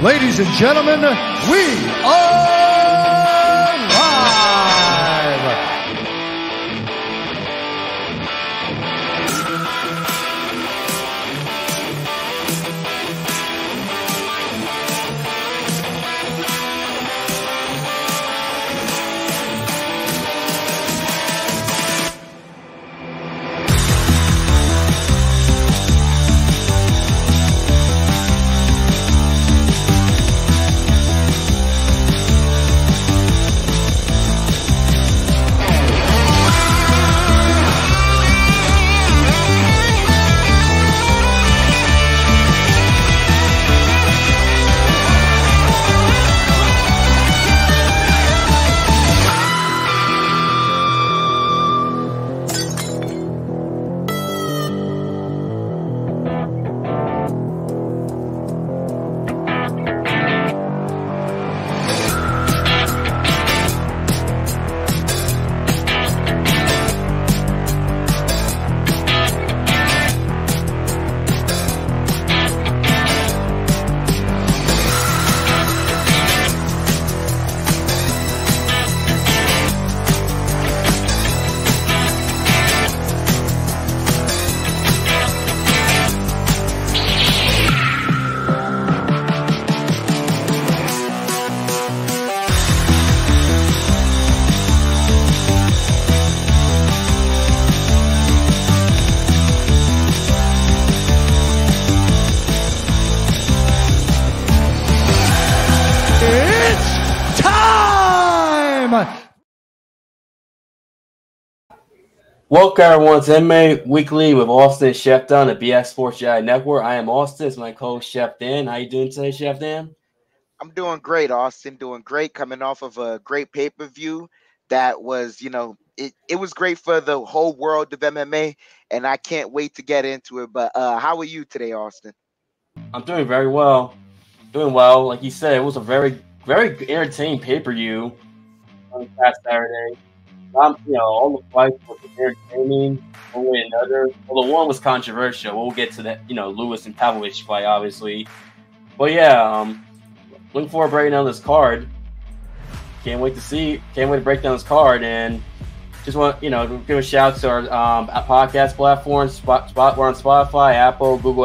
Ladies and gentlemen, we are live! Welcome everyone to MMA Weekly with Austin and Chef Dan at BS Sports GI Network. I am Austin. It's my co-host Chef Dan. How you doing today, Chef Dan? I'm doing great, Austin. Doing great. Coming off of a great pay-per-view that was, it was great for the whole world of MMA, and I can't wait to get into it. But how are you today, Austin? I'm doing very well. Doing well. Like you said, it was a very, very entertaining pay-per-view on past Saturday. All the fights were entertaining one way or another. Well, the one was controversial. We'll get to that, Lewis and Pavlovich fight, obviously. But yeah, looking forward to breaking down this card. Can't wait to break down this card, and just want give a shout out to our podcast platforms. We're on Spotify, Apple, Google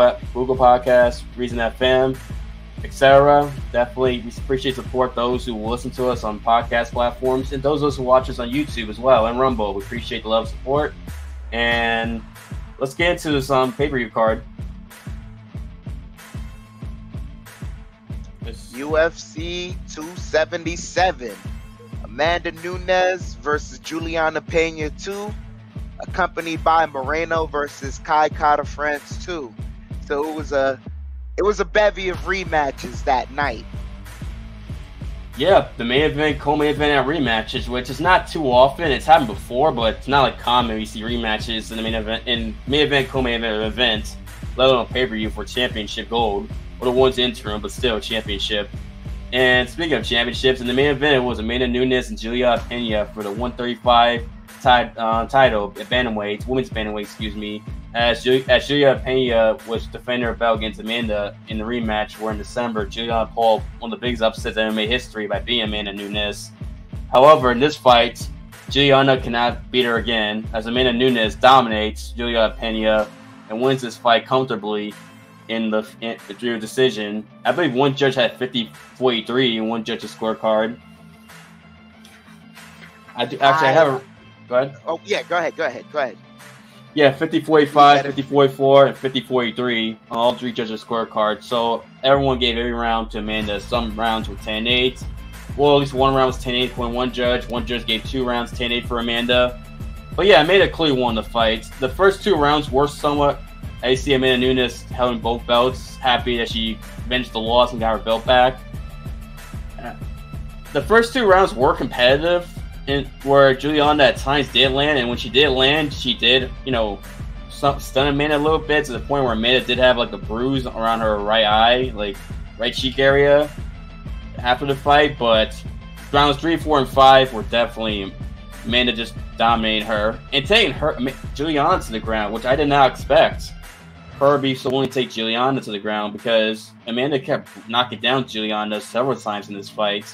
Podcasts, Reason FM, etc. Definitely, we appreciate support those who listen to us on podcast platforms and those of us who watch us on YouTube as well and Rumble. We appreciate the love and support. And let's get into this pay-per-view card. UFC 277. Amanda Nunes versus Julianna Peña 2, accompanied by Moreno versus Kai Kara-France 2. So it was a bevy of rematches that night. Yeah, the main event, co-main event, and rematches, which is not too often. It's happened before, but it's not like common. We see rematches in the main event, co-main event events, let alone pay-per-view for championship gold, or the one's interim, but still championship. And speaking of championships, in the main event, it was Amanda Nunes and Julianna Peña for the 135 title at bantamweight, women's bantamweight, as Julianna Peña was defending her belt against Amanda in the rematch, where in December, Julianna pulled one of the biggest upsets in MMA history by beating Amanda Nunes. However, in this fight, Julianna cannot beat her again, as Amanda Nunes dominates Julianna Peña and wins this fight comfortably through decision. I believe one judge had 50-43 and one judge's scorecard. I have a... Go ahead. Oh, yeah, go ahead. Yeah, 50-45, 50-44, and 50-43 on all three judges' scorecards. So everyone gave every round to Amanda. Some rounds were 10-8. Well, at least one round was 10-8 for one judge. One judge gave 2 rounds 10-8 for Amanda. But yeah, Amanda clearly won the fight. The first 2 rounds were somewhat... I see Amanda Nunes holding both belts, happy that she avenged the loss and got her belt back. The first 2 rounds were competitive, where Julianna at times did land, and when she did land, she did, stun Amanda a little bit, to the point where Amanda did have like a bruise around her right eye, like right cheek area after the fight. But rounds 3, 4, and 5 were definitely Amanda just dominating her and taking Julianna to the ground, which I did not expect. her be so willing to take Julianna to the ground, because Amanda kept knocking down Julianna several times in this fight.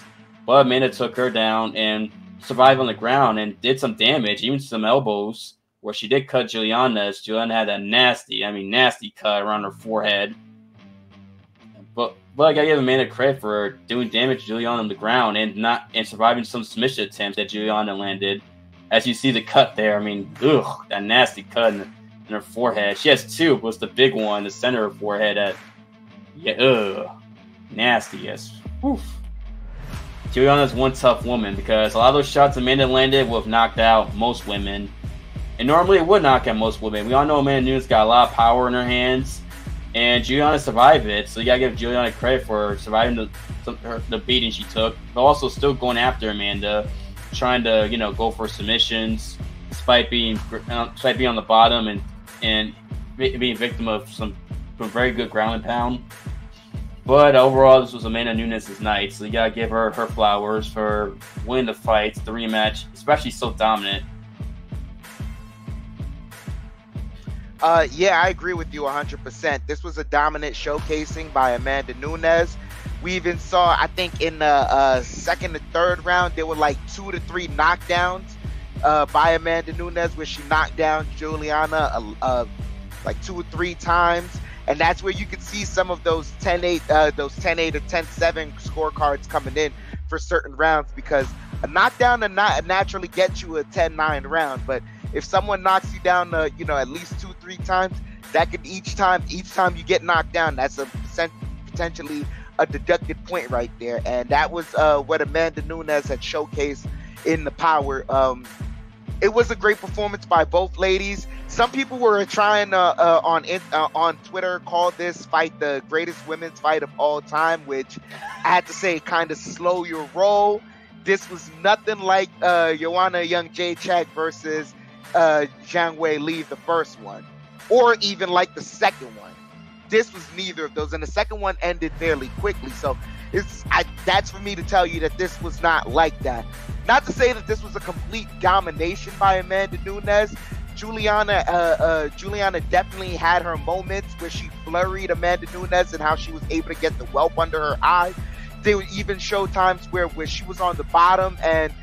But Amanda took her down and survived on the ground and did some damage, even some elbows, where she did cut Julianna, as Julianna had that nasty cut around her forehead. But I gotta give Amanda credit for doing damage to Julianna on the ground and surviving some submission attempts that Julianna landed. As you see the cut there, that nasty cut in her forehead. She has two, but it's the big one, the center of her forehead. Nasty, yes. Oof. Julianna's one tough woman, because a lot of those shots Amanda landed would have knocked out most women. And normally it would knock out most women. We all know Amanda Nunes got a lot of power in her hands, and Julianna survived it. So you gotta give Julianna credit for surviving the beating she took, but also still going after Amanda, trying to go for submissions, despite being on the bottom and being victim of some very good ground and pound. But overall, this was Amanda Nunes' night, so you gotta give her flowers for winning the fight, the rematch, especially so dominant. Yeah, I agree with you 100%. This was a dominant showcasing by Amanda Nunes. We even saw, I think, in the second and third round, there were like 2 to 3 knockdowns by Amanda Nunes, where she knocked down Julianna like 2 or 3 times. And that's where you could see some of those 10-8 or 10-7 scorecards coming in for certain rounds, because a knockdown naturally gets you a 10-9 round. But if someone knocks you down, at least 2-3 times, that could each time you get knocked down, that's potentially a deducted point right there. And that was what Amanda Nunes had showcased in the power. It was a great performance by both ladies. Some people were trying on Twitter call this fight the greatest women's fight of all time, which I had to say kind of slow your roll. This was nothing like Joanna Jędrzejczyk versus Zhang Wei Li, the first one, or even like the second one. This was neither of those, and the second one ended fairly quickly. So that's for me to tell you that this was not like that. Not to say that this was a complete domination by Amanda Nunes. Julianna definitely had her moments where she flurried Amanda Nunes and how she was able to get the whelp under her eye. They would even show times where she was on the bottom, and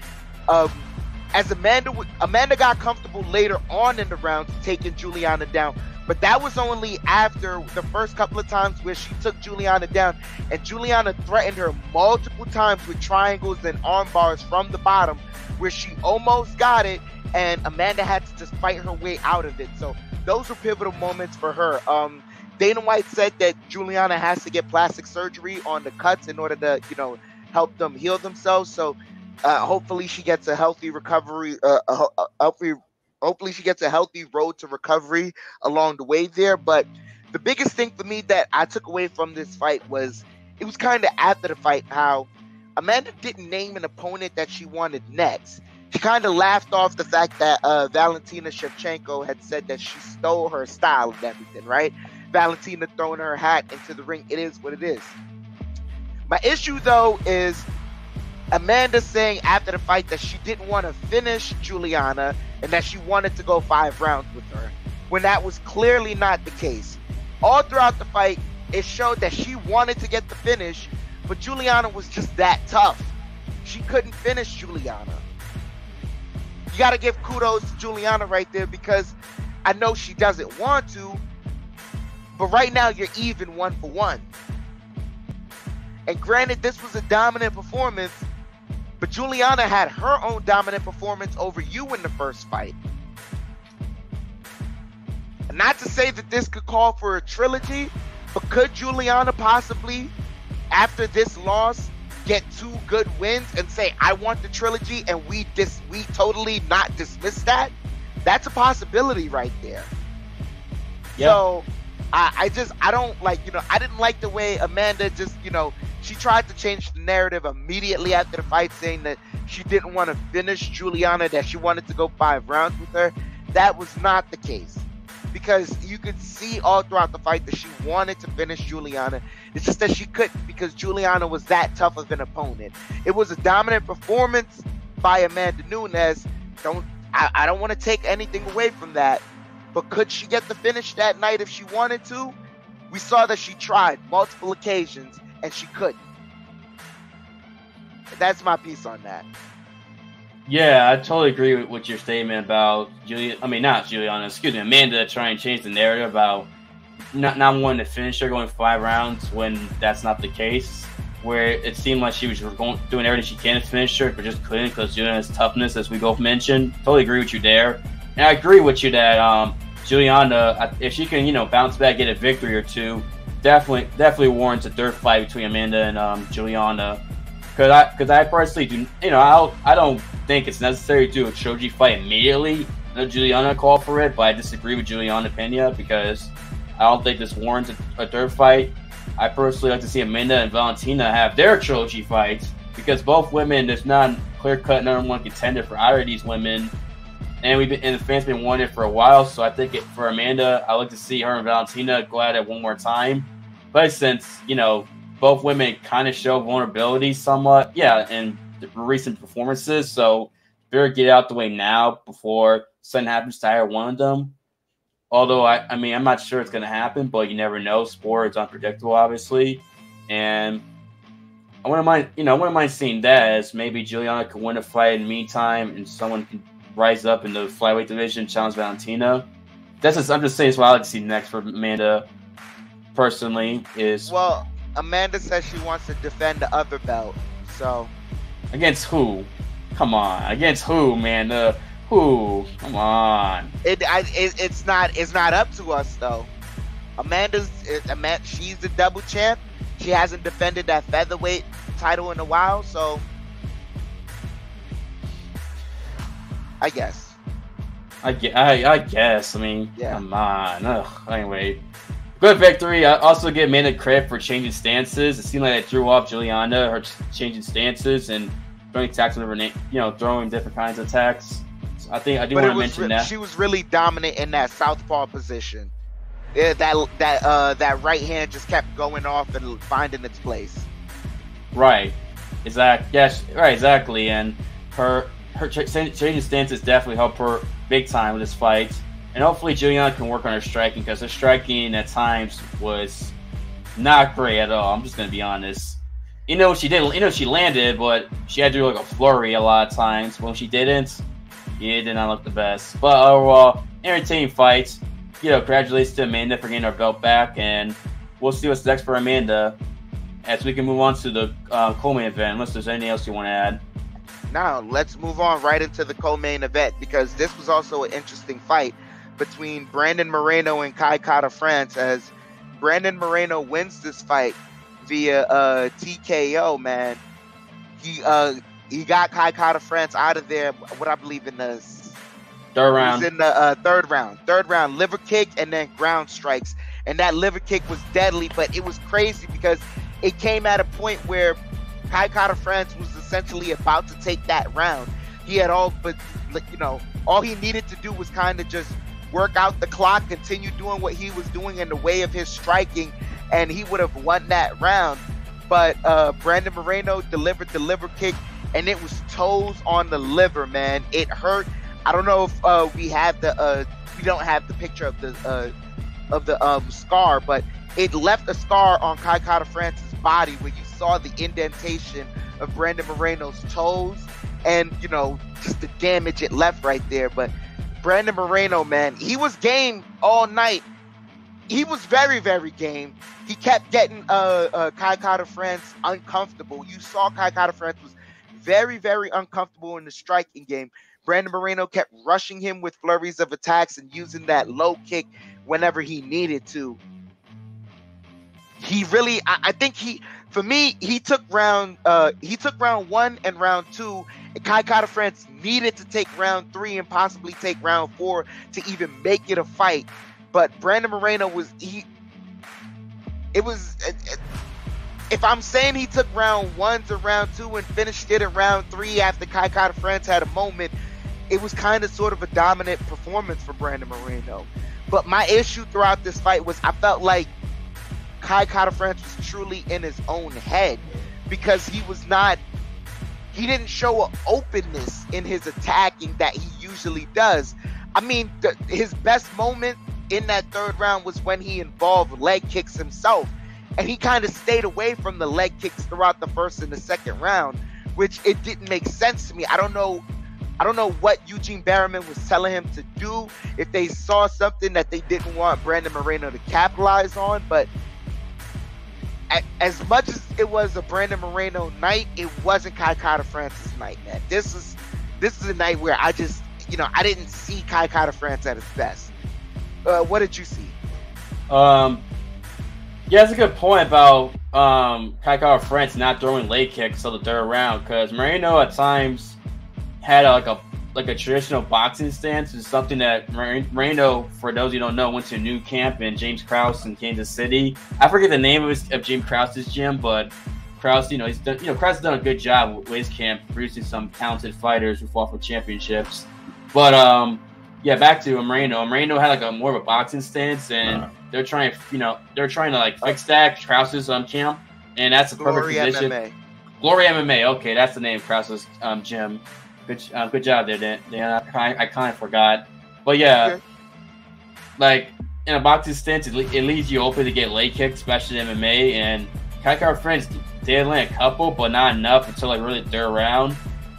as Amanda got comfortable later on in the round taking Julianna down. But that was only after the first couple of times where she took Julianna down, and Julianna threatened her multiple times with triangles and arm bars from the bottom, where she almost got it, and Amanda had to just fight her way out of it. So those were pivotal moments for her. Dana White said that Julianna has to get plastic surgery on the cuts in order to, help them heal themselves. So hopefully she gets a healthy recovery, hopefully she gets a healthy road to recovery along the way there. But the biggest thing for me that I took away from this fight was, it was kind of after the fight, how Amanda didn't name an opponent that she wanted next. She kind of laughed off the fact that Valentina Shevchenko had said that she stole her style and everything, right? Valentina throwing her hat into the ring. It is what it is. My issue, though, is Amanda saying after the fight that she didn't want to finish Julianna and that she wanted to go 5 rounds with her, when that was clearly not the case. All throughout the fight, it showed that she wanted to get the finish, but Julianna was just that tough. She couldn't finish Julianna. You got to give kudos to Julianna right there, because I know she doesn't want to, but right now you're even 1-for-1. And granted, this was a dominant performance, but Julianna had her own dominant performance over you in the first fight. And not to say that this could call for a trilogy, but could Julianna possibly, after this loss, get 2 good wins and say, I want the trilogy, and we totally not dismiss that? That's a possibility right there. Yep. So I don't like, I didn't like the way Amanda just, she tried to change the narrative immediately after the fight, saying that she didn't want to finish Julianna, that she wanted to go 5 rounds with her. That was not the case, because you could see all throughout the fight that she wanted to finish Julianna. It's just that she couldn't, because Julianna was that tough of an opponent. It was a dominant performance by Amanda Nunes. I don't want to take anything away from that, But could she get the finish that night if she wanted to? We saw that she tried multiple occasions and she couldn't. That's my piece on that. Yeah, I totally agree with your statement about Amanda trying to change the narrative about not wanting to finish her, going 5 rounds when that's not the case. Where it seemed like she was doing everything she can to finish her, but just couldn't because Julianna's toughness, as we both mentioned. Totally agree with you there. And I agree with you that Julianna, if she can, bounce back, get a victory or two, definitely warrants a third fight between Amanda and Julianna. Because I personally do, I don't think it's necessary to do a trilogy fight immediately. I know Julianna called for it, but I disagree with Julianna Peña because I don't think this warrants a third fight. I personally like to see Amanda and Valentina have their trilogy fights because both women, there's not a clear-cut number one contender for either of these women. And the fans been wanting it for a while, so I think for Amanda, I like to see her and Valentina go at it one more time. But since, both women kind of show vulnerability somewhat, in the recent performances, so better get out the way now before something happens to either one of them. Although, I'm not sure it's going to happen, but you never know. Sport is unpredictable, obviously. And I wouldn't mind seeing that as maybe Julianna could win a fight in the meantime and someone can rise up in the flyweight division, challenge Valentina. I'm just saying it's what I like to see next for Amanda, personally, is... Well, Amanda says she wants to defend the other belt, so... Against who? Come on. Against who, Amanda? Who? Come on. It's not up to us though. She's the double champ. She hasn't defended that featherweight title in a while, so I guess. I guess. Yeah. Come on. Ugh. Anyway, good victory. I also give Amanda credit for changing stances. It seemed like it threw off Julianna, her changing stances and throwing attacks with her, throwing different kinds of attacks. I do want to mention that she was really dominant in that southpaw position. Yeah, that right hand just kept going off and finding its place. Right. Exactly. Yes. Right. Exactly. And her changing stances definitely helped her big time with this fight. And hopefully Julianna can work on her striking because her striking at times was not great at all. I'm just gonna be honest. She did. She landed, but she had to do like a flurry a lot of times. When she didn't. Yeah, it did not look the best. But overall, entertaining fights. Congratulations to Amanda for getting her belt back. And we'll see what's next for Amanda as we can move on to the co-main event, unless there's anything else you want to add. Now, let's move on right into the co-main event because this was also an interesting fight between Brandon Moreno and Kai Kara-France as Brandon Moreno wins this fight via TKO, man. He got Kai Kara-France out of there, what I believe in the third round. He was in the third round. Third round, liver kick and then ground strikes. And that liver kick was deadly, but it was crazy because it came at a point where Kai Kara-France was essentially about to take that round. He had all he needed to do was kind of just work out the clock, continue doing what he was doing in the way of his striking, and he would have won that round. But Brandon Moreno delivered the liver kick, and it was toes on the liver, man. It hurt. I don't know if we don't have the picture of the scar, but it left a scar on Kai Kara-France's body where you saw the indentation of Brandon Moreno's toes and, just the damage it left right there. But Brandon Moreno, man, he was game all night. He was very, very game. He kept getting Kai Kara-France uncomfortable. You saw Kai Kara-France was very, very uncomfortable in the striking game. Brandon Moreno kept rushing him with flurries of attacks and using that low kick whenever he needed to. He really, I think he took round 1 and round 2. And Kai Kara-France needed to take round 3 and possibly take round 4 to even make it a fight. But Brandon Moreno if I'm saying he took round 1 to round 2 and finished it in round 3 after Kai Kara-France had a moment, it was kind of sort of a dominant performance for Brandon Moreno. But my issue throughout this fight was I felt like Kai Kara-France was truly in his own head because he didn't show an openness in his attacking that he usually does. I mean, his best moment in that third round was when he involved leg kicks himself. And he kind of stayed away from the leg kicks throughout the first and the second round, which it didn't make sense to me. I don't know what Eugene Barriman was telling him to do, if they saw something that they didn't want Brandon Moreno to capitalize on. But as much as it was a Brandon Moreno night, it wasn't Kai Kara-France's night, man. This is a night where I just, I didn't see Kai Kara-France at his best. What did you see? Yeah, that's a good point about Kai Kara-France not throwing leg kicks till the third round, because Moreno at times had like a traditional boxing stance. Is something that Moreno, for those who don't know, went to a new camp in James Krause in Kansas City. I forget the name of James Krause's gym, but Krause, Krause has done a good job with his camp, producing some talented fighters who fought for championships. But yeah, back to Moreno. Moreno had like a more of a boxing stance, and they're trying to like fix that Krause's camp, and that's a perfect position. MMA. Glory MMA. Okay, that's the name of Krause's gym. Good job there, Dan. I kind of forgot, but yeah, like in a boxing stance, it leaves you open to get leg kicks, especially in MMA. And Kai Kara-France did land a couple, but not enough until like really third round,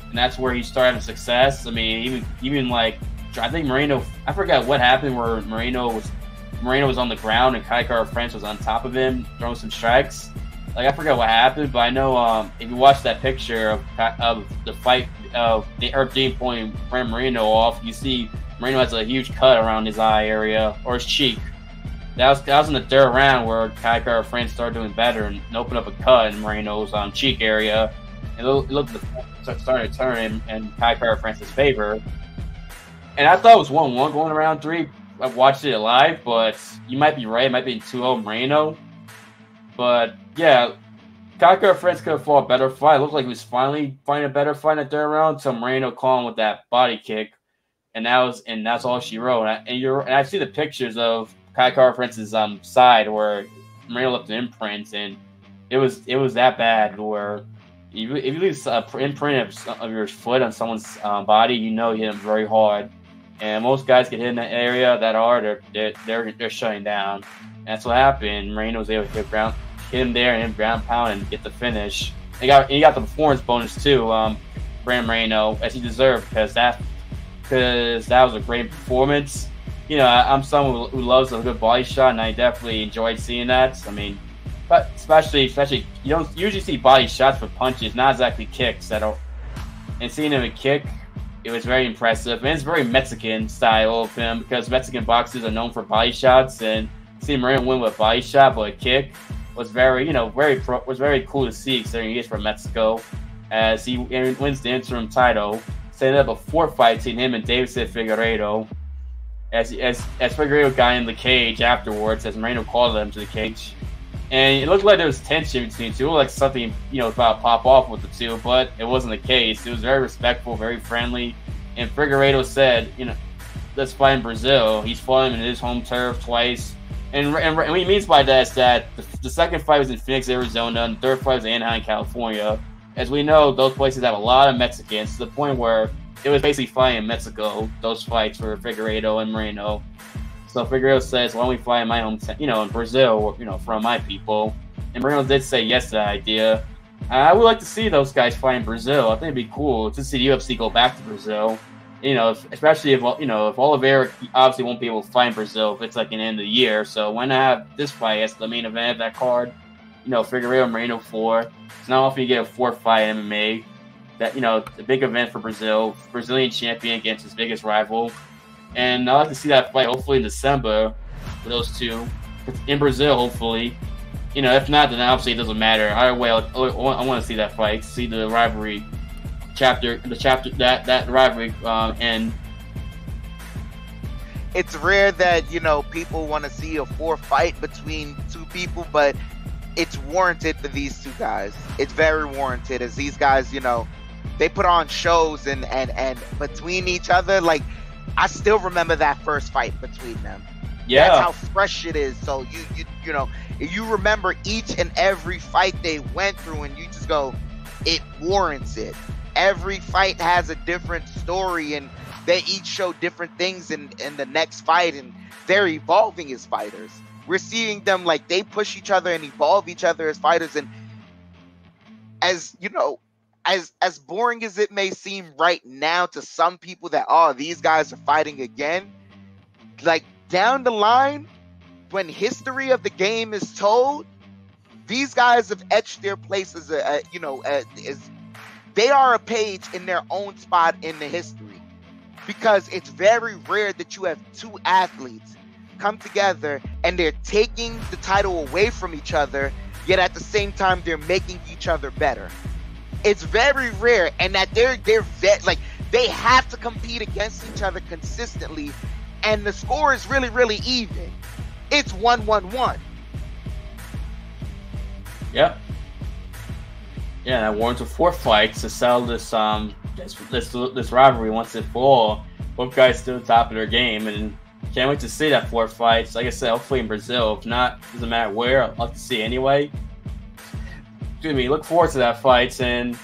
and that's where he started having success. I mean, even like I think Moreno, I forgot what happened where Moreno was on the ground and Kai Kara-France was on top of him throwing some strikes. Like I forgot what happened, but I know if you watch that picture of the fight of Herb Dean pointing Brandon Moreno off, you see Moreno has a huge cut around his eye area or his cheek. That was in the third round where Kai Kara-France started doing better and opened up a cut in Moreno's cheek area. And it looked started to turn in Kai Kara-France's favor. And I thought it was 1-1 going around 3. I watched it live, but you might be right. It might be 2-0 Moreno. But yeah, Kai Kara-France could have fought a better fight. It looked like he was finally finding a better fight in the third round until Moreno caught him with that body kick, and that's all she wrote. And I see the pictures of Kai Kara-France's side where Moreno left an imprint, and it was that bad where if you leave an imprint of your foot on someone's body, you hit them very hard. And most guys get hit in that area that hard, they're shutting down. And that's what happened. Moreno was able to hit him there and ground pound and get the finish. He got the performance bonus too, Brandon Moreno, as he deserved, because that was a great performance. I'm someone who loves a good body shot, and I definitely enjoyed seeing that. I mean, but especially you don't usually see body shots for punches, not exactly kicks. And seeing him kick, it was very impressive, and it's very Mexican style of him, because Mexican boxers are known for body shots, and seeing Moreno win with a body shot but a kick was very cool to see, considering he is from Mexico, as he wins the interim title, setting up a 4-fight between him and Davidson Figueiredo. As Figueiredo got in the cage afterwards, as Moreno called him to the cage, and it looked like there was tension between the two. It looked like something was about to pop off with the two, but it wasn't the case. It was very respectful, very friendly, and Figueiredo said, let's fight in Brazil. He's fought him in his home turf twice. And what he means by that is that the second fight was in Phoenix, Arizona, and the third fight was in Anaheim, California. As we know, those places have a lot of Mexicans, to the point where it was basically fighting in Mexico, those fights for Figueiredo and Moreno. So Figueiredo says, why don't we fight in my hometown, in Brazil, from my people. And Moreno did say yes to that idea. I would like to see those guys fight in Brazil. I think it'd be cool to see the UFC go back to Brazil. Especially if Oliveira obviously won't be able to fight in Brazil if it's like an end of the year. So why not have this fight as the main event of that card? Figueiredo Moreno 4. It's not often you get a 4-fight MMA. That the big event for Brazil, Brazilian champion against his biggest rival. And I'd like to see that fight hopefully in December for those two in Brazil. Hopefully, if not, then obviously it doesn't matter. Either way, I want to see that fight, see the rivalry. That rivalry end. It's rare that people want to see a 4-fight between two people, but it's warranted for these two guys. It's very warranted, as these guys, they put on shows and between each other. Like, I still remember that first fight between them. Yeah, that's how fresh it is. So if you remember each and every fight they went through, and you just go, it warrants it. Every fight has a different story, and they each show different things in the next fight, and they're evolving as fighters. We're seeing them like they push each other and evolve each other as fighters. And as you know, as boring as it may seem right now to some people that, oh, these guys are fighting again, like down the line, when history of the game is told, these guys have etched their place as they are a page in their own spot in the history, because it's very rare that you have two athletes come together and they're taking the title away from each other, yet at the same time they're making each other better. It's very rare, and that they have to compete against each other consistently, and the score is really, really even. It's 1-1-1. Yep. Yeah, that warrants a 4 fights to settle this rivalry once and for all. Both guys still top of their game, and can't wait to see that 4 fights. Like I said, hopefully in Brazil. If not, doesn't matter where. I'd love to see anyway. Excuse me. Look forward to that fight. And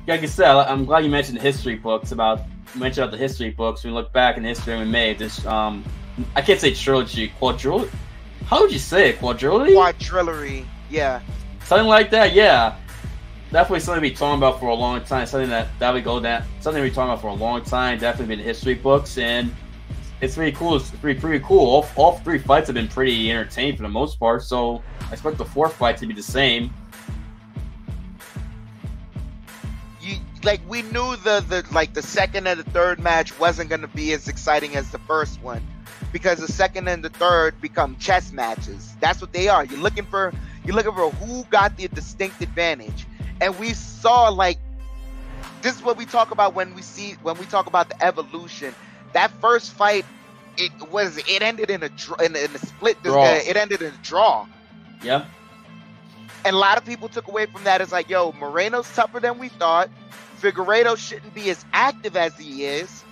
like I said, I'm glad you mentioned the history books. The history books. When we look back in history of MMA, this I can't say trilogy, quadrilogy. How would you say it? Quadrilogy? Quadrilogy. Yeah. Something like that. Yeah. Definitely something to be talking about for a long time. Something that would go down. Something to be talking about for a long time. Definitely been in history books, and it's really cool. It's pretty cool. All 3 fights have been pretty entertaining for the most part. So I expect the 4th fight to be the same. We knew the second and the third match wasn't going to be as exciting as the first one, because the second and the third become chess matches. That's what they are. You're looking for who got the distinct advantage. And we saw, this is what we talk about when we talk about the evolution. That first fight, it ended in a split. It ended in a draw. Yeah. And a lot of people took away from that as like, yo, Moreno's tougher than we thought. Figueiredo shouldn't be as active as he is.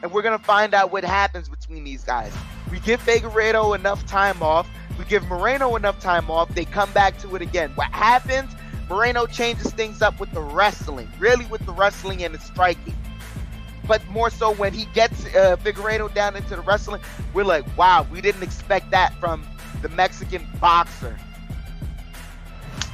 And we're going to find out what happens between these guys. We give Figueiredo enough time off. We give Moreno enough time off. They come back to it again. What happens? Moreno changes things up with the wrestling. Really with the wrestling and the striking. But more so when he gets Figueiredo down into the wrestling, we're like, wow, we didn't expect that from the Mexican boxer.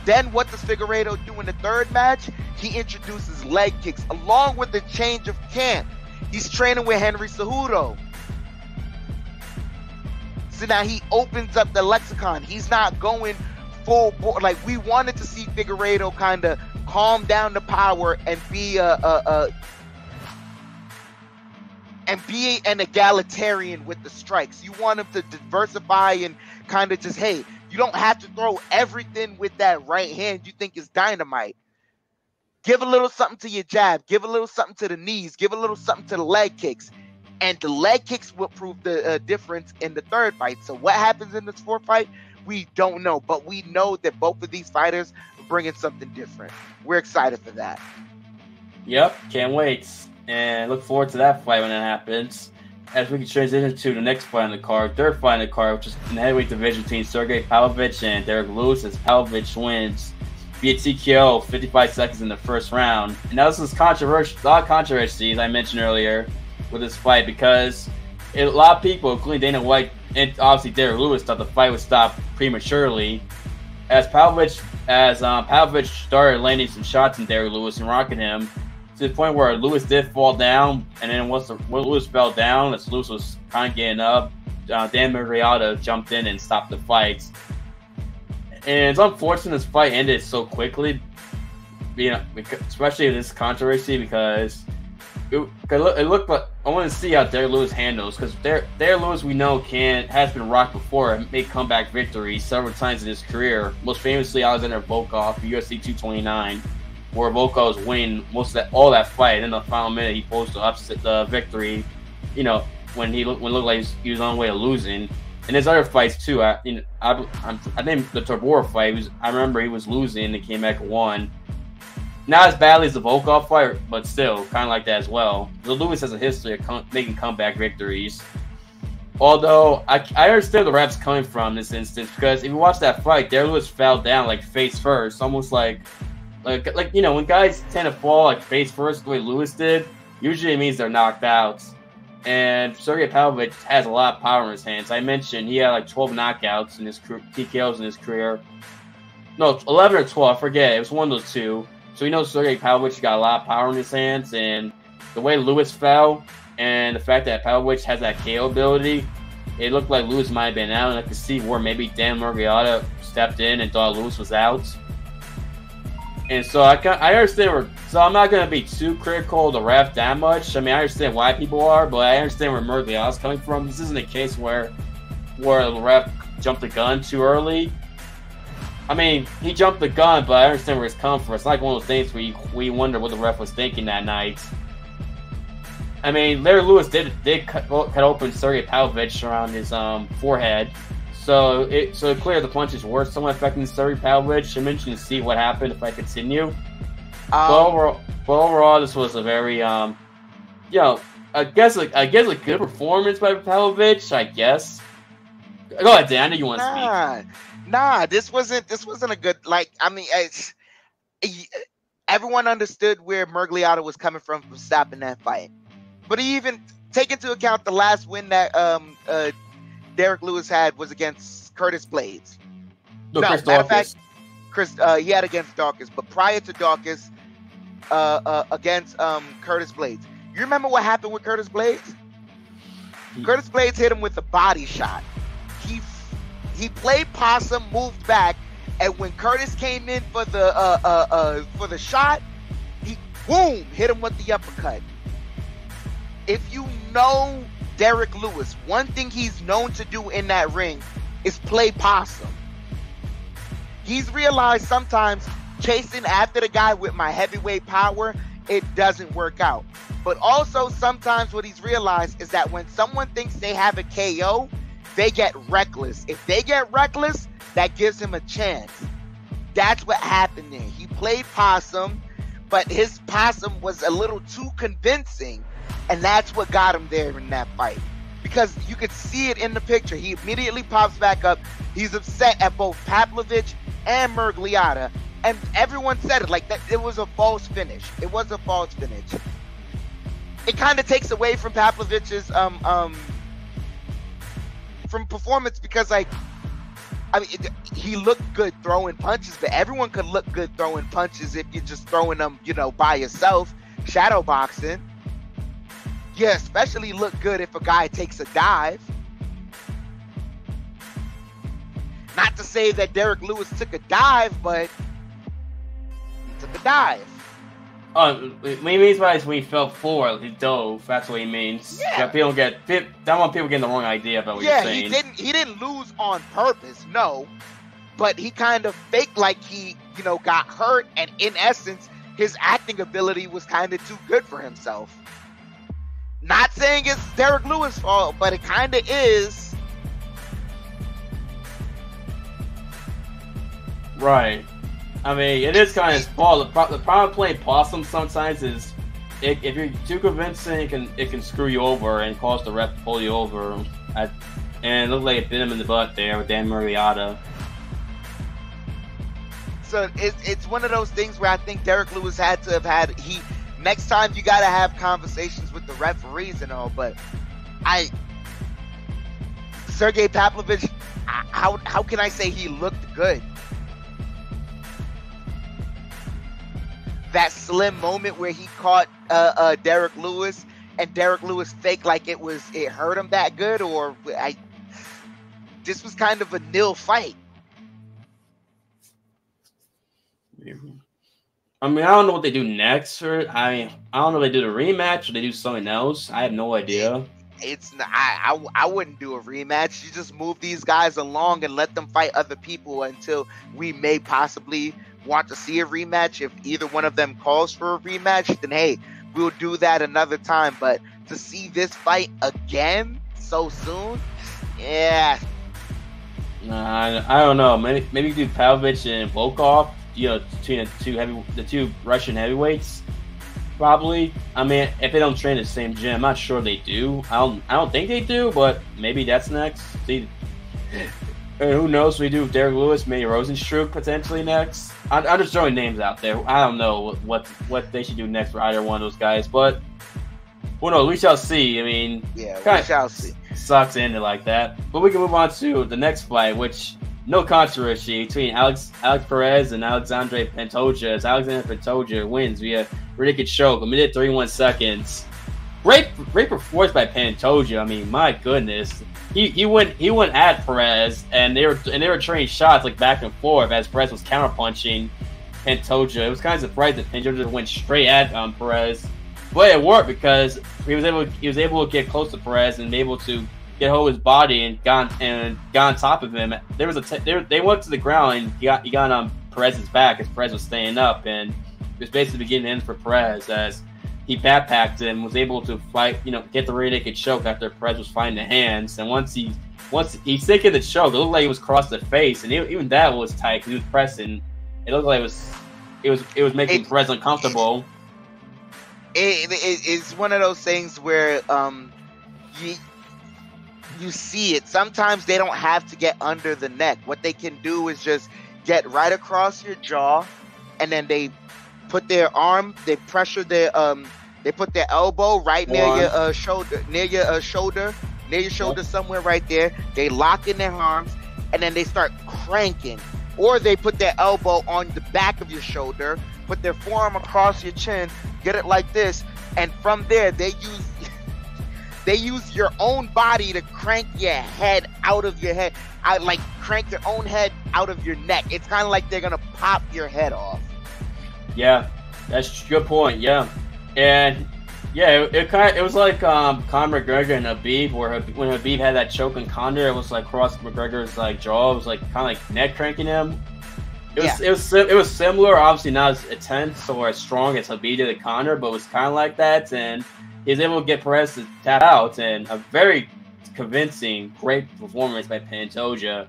Then what does Figueiredo do in the third match? He introduces leg kicks along with the change of camp. He's training with Henry Cejudo. So now he opens up the lexicon. He's not going full board. Like, we wanted to see Figueiredo kind of calm down the power and be an egalitarian with the strikes. You want him to diversify and kind of just, hey, you don't have to throw everything with that right hand you think is dynamite. Give a little something to your jab. Give a little something to the knees. Give a little something to the leg kicks. And the leg kicks will prove the difference in the third fight. So what happens in this 4th fight? We don't know. But we know that both of these fighters are bringing something different. We're excited for that. Yep, can't wait. And look forward to that fight when it happens. As we can transition to the next fight on the card, third fight on the card, which is in the heavyweight division between Sergei Pavlovich and Derrick Lewis, as Pavlovich wins via TKO 55 seconds in the first round. And now this is a lot of controversy, as I mentioned earlier, with this fight, because a lot of people, including Dana White and obviously Derrick Lewis, thought the fight would stop prematurely. As Pavlovich started landing some shots in Derrick Lewis and rocking him, to the point where Lewis did fall down, and then when Lewis fell down, as Lewis was kind of getting up, Dan Murrieta jumped in and stopped the fight. And it's unfortunate this fight ended so quickly, especially in this controversy, because it looked like, I want to see how Derrick Lewis handles, because Derrick Lewis, we know, has been rocked before and made comeback victories several times in his career. Most famously, Alexandre Volkov, UFC 229. Where Volkov was winning all that fight, and in the final minute he posted the victory. When it looked like he was on the way to losing. And his other fights too. I think the Tabora fight, I remember he was losing and he came back and won. Not as badly as the Volkov fight, but still kind of like that as well. So Lewis has a history of making comeback victories. Although I understand the refs coming from this instance, because if you watch that fight, Derrick Lewis fell down face first, almost like when guys tend to fall face first the way Lewis did, usually it means they're knocked out. And Sergei Pavlovich has a lot of power in his hands. I mentioned he had like 12 knockouts in his TKOs in his career. No, 11 or 12, I forget. It was one of those two. So you know Sergei Pavlovich got a lot of power in his hands, and the way Lewis fell and the fact that Pavlovich has that KO ability, it looked like Lewis might have been out, and I could see where maybe Dan Murrieta stepped in and thought Lewis was out. And so I understand so I'm not going to be too critical of the ref that much. I mean, I understand why people are, but I understand where Murrieta's coming from. This isn't a case where the ref jumped the gun too early. I mean, he jumped the gun, but I understand where it's coming from. It's like one of those things where we wonder what the ref was thinking that night. I mean, Larry Lewis did cut open Sergei Pavlovich around his forehead. So it clear the punches were somewhat affecting Sergei Pavlovich. I'm interested to see what happened if I continue. But overall, this was a very, I guess a good performance by Pavlovich. I guess. Go ahead, Dan. I know you want to speak. Nah, this wasn't a good. Like, I mean, everyone understood where Murrieta was coming from stopping that fight, but even take into account the last win that Derrick Lewis had was against Curtis Blades. No, Chris matter of Daukaus. fact, he had against Daukaus, but prior to Daukaus, against Curtis Blades. You remember what happened with Curtis Blades? Curtis Blades hit him with a body shot. He played possum, moved back, and when Curtis came in for the shot, he boom hit him with the uppercut. If you know Derrick Lewis, one thing he's known to do in that ring is play possum. He's realized sometimes chasing after the guy with my heavyweight power, it doesn't work out. But also sometimes what he's realized is that when someone thinks they have a KO, they get reckless. If they get reckless, that gives him a chance. That's what happened there. He played possum, but his possum was a little too convincing, and that's what got him there in that fight. Because you could see it in the picture. He immediately pops back up. He's upset at both Pavlovich and Murrieta, and everyone said it like that. It was a false finish. It was a false finish. It kind of takes away from Pavlovich's from performance, because like, I mean, he looked good throwing punches, but everyone could look good throwing punches if you're just throwing them, by yourself, shadow boxing. Yeah, especially look good if a guy takes a dive. Not to say that Derrick Lewis took a dive, but he took a dive. What he means by is when he fell forward, he dove. That's what he means. Yeah. Don't want people getting the wrong idea about what you're saying. He didn't lose on purpose, no. But he kind of faked like he, got hurt, and in essence, his acting ability was kind of too good for himself. Not saying it's Derrick Lewis' fault, but it kind of is. Right. I mean, it is kind of his fault. The problem playing possum sometimes is if you're too convincing, it can screw you over and cause the ref to pull you over. And it looked like it bit him in the butt there with Dan Murrieta. So it's one of those things where I think Derrick Lewis had to have had next time you got to have conversations with the referees and all, but Sergei Pavlovich, how can I say he looked good? That slim moment where he caught Derrick Lewis, and Derrick Lewis faked like it hurt him that good, or this was kind of a nil fight. I mean, I don't know what they do next. I don't know if they do the rematch or they do something else. I have no idea. I wouldn't do a rematch. You just move these guys along and let them fight other people until we may possibly want to see a rematch. If either one of them calls for a rematch, then hey, we'll do that another time. But to see this fight again so soon, yeah. I don't know. Maybe do Pavlovich and Volkov. Between the two Russian heavyweights, probably. I mean, if they don't train in the same gym, I'm not sure they do. I don't think they do, but maybe that's next. See, who knows? We do Derrick Lewis, maybe Rosenstruck potentially next. I'm just throwing names out there. I don't know what they should do next for either one of those guys, but Well, no, we shall see. I mean, yeah, we shall see. Sucks to end it like that. But we can move on to the next fight, which no controversy between Alex Perez and Alexandre Pantoja. As Alexandre Pantoja wins via ridiculous choke, a minute 31 seconds. Great performance by Pantoja. I mean, my goodness, he went at Perez, and they were trading shots like back and forth as Perez was counterpunching Pantoja. It was kind of surprising that Pantoja went straight at Perez, but it worked because he was able to get close to Perez and be able to get hold of his body and got on top of him. They went to the ground and he got on Perez's back as Perez was staying up, and it was basically beginning to end for Perez as he backpacked him, was able to fight, get the rear naked choke after Perez was fighting the hands. And once he taken the choke, it looked like he was across the face, and even that was tight because he was pressing. It looked like it was making Perez uncomfortable. It's one of those things where you see it. Sometimes they don't have to get under the neck. What they can do is just get right across your jaw, and then they put their arm, they pressure they put their elbow right near your shoulder, somewhere right there. They lock in their arms, and then they start cranking. Or they put their elbow on the back of your shoulder, put their forearm across your chin, get it like this, and from there they use your own body to crank your head out of your head. Crank your own head out of your neck. It's kind of like they're gonna pop your head off. Yeah, that's a good point. Yeah, and yeah, it was like Conor McGregor and Khabib, where when Khabib had that choke on Conor, it was like across McGregor's jaw. It was like kind of like neck cranking him. It was similar, obviously not as intense or as strong as Khabib did at Conor, but it was kind of like that, and he was able to get Perez to tap out, and a very convincing, great performance by Pantoja,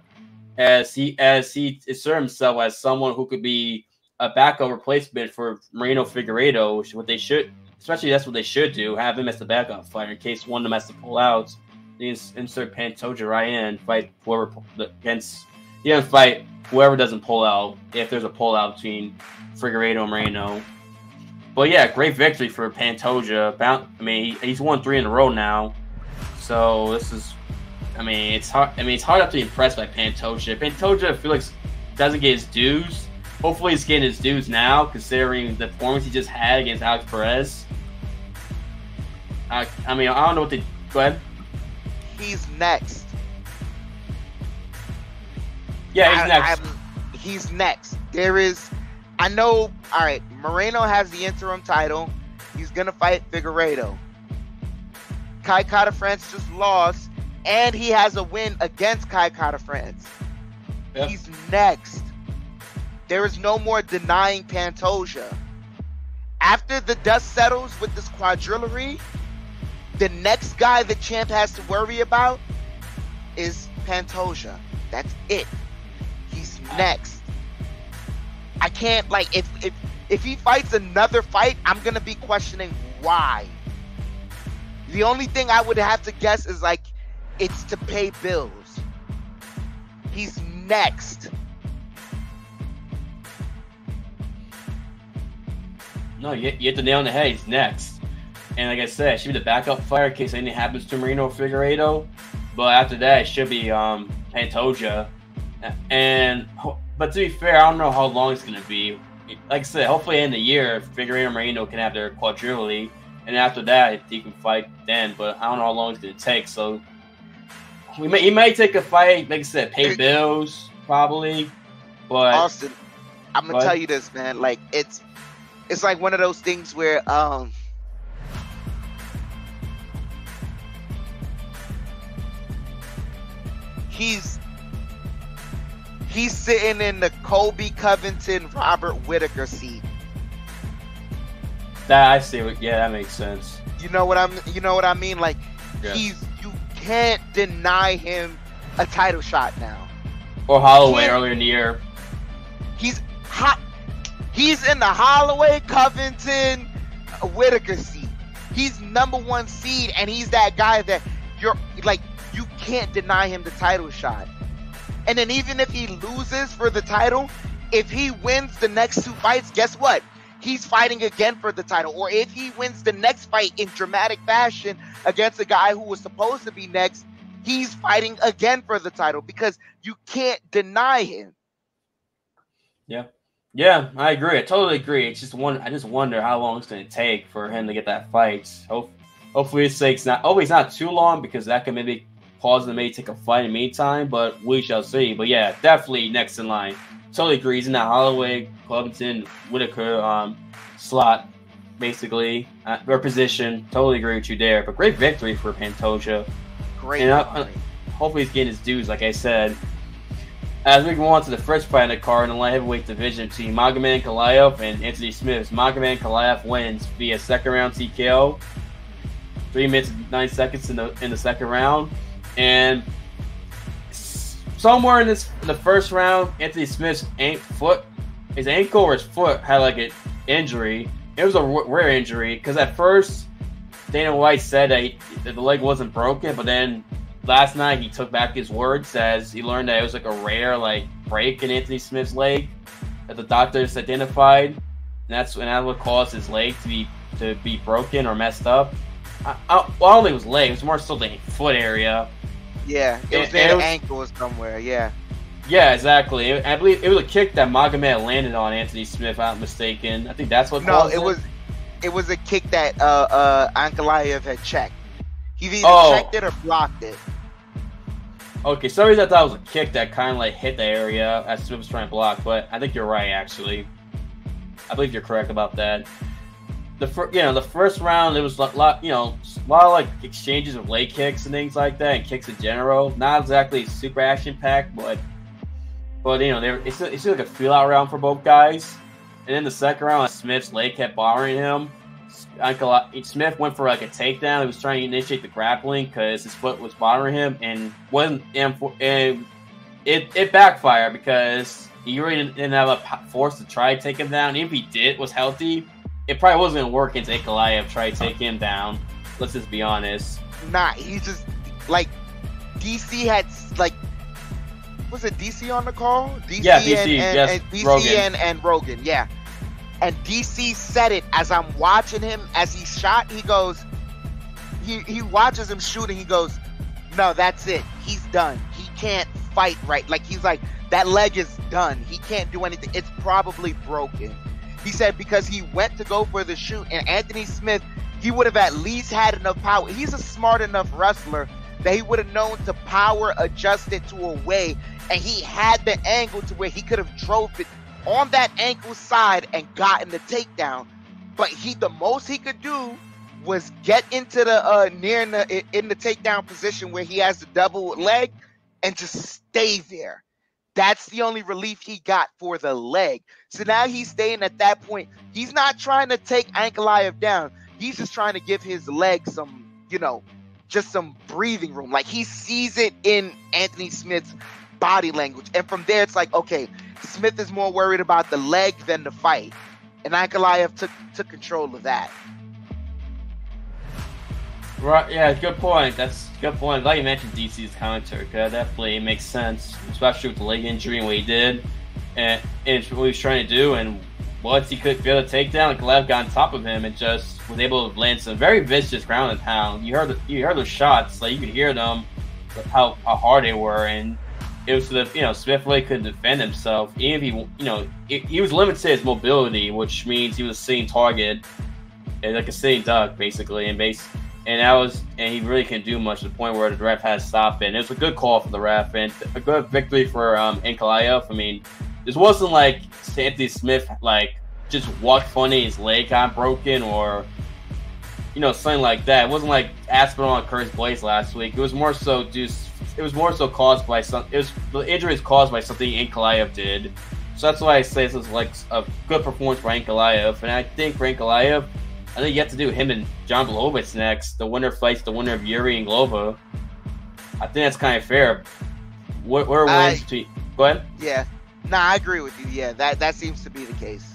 as he asserted himself as someone who could be a backup replacement for Moreno Figueiredo, which that's what they should do, have him as the backup fighter in case one of them has to pull out. They insert Pantoja right in, fight whoever fight whoever doesn't pull out, if there's a pull out between Figueiredo and Moreno. But yeah, great victory for Pantoja. I mean, he's won 3 in a row now. So this is, it's hard. It's hard not to be impressed by Pantoja. Pantoja, I feel like, doesn't get his dues. Hopefully, he's getting his dues now, considering the performance he just had against Alex Perez. I don't know what to. Go ahead. He's next. Yeah, he's next. He's next. There is. I know. All right, Moreno has the interim title. He's gonna fight Figueiredo. Kai Kara-France just lost, and he has a win against Kai Kara-France. Yep. He's next. There is no more denying Pantoja. After the dust settles with this quadrilogy, the next guy the champ has to worry about is Pantoja. That's it. He's next. I can't, if he fights another fight, I'm gonna be questioning why. The only thing I would have to guess is it's to pay bills. He's next. No, you hit the nail on the head. He's next. And like I said, it should be the backup fighter in case anything happens to Moreno or Figueiredo. But after that, it should be Pantoja. But to be fair, I don't know how long it's going to be. Like I said, hopefully in the year, Figueiredo and Moreno can have their quadrilogy. And after that, he can fight then. But I don't know how long it's going to take. So he may take a fight, like I said, pay bills, probably. But Austin, I'm going to tell you this, man. It's like one of those things where he's sitting in the Colby Covington, Robert Whittaker seat. That makes sense. You know what I mean? Yeah. You can't deny him a title shot now. Or Holloway earlier in the year. He's in the Holloway, Covington, Whittaker seat. He's #1 seed, and he's that guy that you can't deny him the title shot. And then even if he loses for the title, if he wins the next 2 fights, guess what? he's fighting again for the title. Or if he wins the next fight in dramatic fashion against a guy who was supposed to be next, he's fighting again for the title because you can't deny him. Yeah, I agree. I totally agree. It's just I just wonder how long it's going to take for him to get that fight. Hopefully it's not too long, because that can maybe pause and maybe take a fight in the meantime, but we shall see. But yeah, definitely next in line. Totally agree. He's in that Holloway, Covington, Whitaker slot, basically, or position. Totally agree with you there. But great victory for Pantoja. Great. And hopefully he's getting his dues, like I said. As we go on to the first fight in the card in the light heavyweight division between Magomed Ankalaev and Anthony Smith. Magomed Ankalaev wins via second round TKO, 3 minutes and 9 seconds in the second round, and somewhere in the first round, Anthony Smith's his ankle or his foot had like an injury. It was a rare injury because at first Dana White said that the leg wasn't broken, but then last night he took back his words as he learned that it was like a rare break in Anthony Smith's leg that the doctors identified, and that would cause his leg to be broken or messed up. I don't think it was leg; it was more so the foot area. Yeah, it was near the ankle somewhere. Yeah. Yeah, exactly. I believe it was a kick that Magomed landed on Anthony Smith, if I'm not mistaken. I think that's what caused it. It was a kick that Ankalaev had checked. He either checked it or blocked it. Okay, so I thought it was a kick that kind of hit the area as Smith was trying to block, but I think you're right, actually. I believe you're correct about that. The first round, it was a lot of exchanges of leg kicks and things like that, and kicks in general. Not exactly super action packed, but it's like a feel out round for both guys. And in the second round, Smith's leg kept bothering him. Smith went for a takedown. He was trying to initiate the grappling because his foot was bothering him, and it backfired because he really didn't have a force to try to take him down. Even if he was healthy, it probably wasn't going to work against Ankalaev try to take him down. Let's just be honest. Nah, he's just DC had was it DC on the call? DC, yeah, DC, yes, DC Rogan. and Rogan, yeah. And DC said it as I'm watching him as he shot. He goes, he watches him shoot and he goes, no, that's it. He's done. He can't fight right. He's like, that leg is done. He can't do anything. It's probably broken. He said because he went to go for the shoot, and Anthony Smith, he would have at least had enough power. He's a smart enough wrestler that he would have known to power adjust it to a way, and he had the angle to where he could have drove it on that ankle side and gotten the takedown. But the most he could do was get into the in the takedown position where he has the double leg and just stay there. That's the only relief he got for the leg. So now he's staying at that point. He's not trying to take Ankalaev down. He's just trying to give his leg some, just some breathing room. He sees it in Anthony Smith's body language. And from there, it's okay, Smith is more worried about the leg than the fight. And Ankalaev took control of that. Right, yeah, good point. That's a good point. I'm glad you mentioned DC's commentary, because that definitely makes sense, especially with the leg injury and what he did, and what he was trying to do. And once he could feel the takedown, Ankalaev got on top of him and just was able to land some very vicious ground and pound. You heard those shots, you could hear them, how hard they were, and it was Smith really couldn't defend himself. Even if he was limited to his mobility, which means he was a sitting target, like a sitting duck, basically, and he really couldn't do much to the point where the ref had to stop it. And it was a good call for the ref and a good victory for Ankalaev. I mean, this wasn't like Anthony Smith just walked funny, his leg got broken, or something like that. It wasn't like Aspinall and Curtis Blaze last week. It was more so caused by the injury is caused by something Ankalaev did. So that's why I say this is a good performance for Ankalaev. And I think for Ankalaev, I think you have to do him and John Pavlovich next. The winner fights the winner of Yuri and Glover. I think that's kind of fair. What wins between? Go ahead. Yeah. Nah, I agree with you. Yeah, that seems to be the case.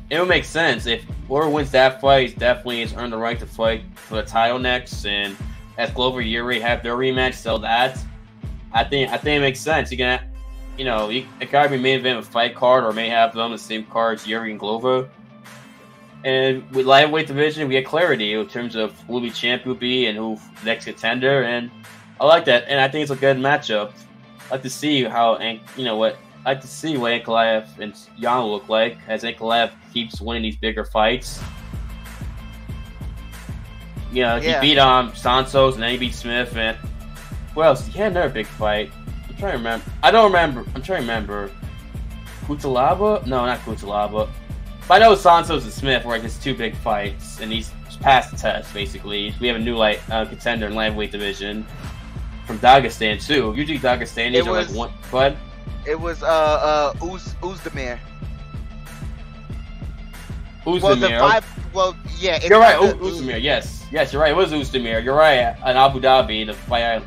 It would make sense if whoever wins that fight has earned the right to fight for the title next, and as Glover and Yuri have their rematch, so that I think it makes sense. You can, it could be main event with fight card, or may have them the same card as Yuri and Glover. And with lightweight division, we get clarity in terms of who the champ will be and who the next contender. And I like that. And I think it's a good matchup. I like to see how, I like to see what Ankalaev and Jan look like as Ankalaev keeps winning these bigger fights. He beat Santos and then he beat Smith. And what else? He had another big fight. I'm trying to remember. I'm trying to remember. Kutalaba? No, not Kutalaba. But I know Santos and Smith were like his two big fights, and he's passed the test, basically. We have a new contender in lightweight division from Dagestan, too. Usually Dagestanis are like one. But it was Uzdemir. Uzdemir. Yeah. You're right, Uzdemir, yes. Yes, you're right. It was Uzdemir. You're right. In Abu Dhabi, the Fight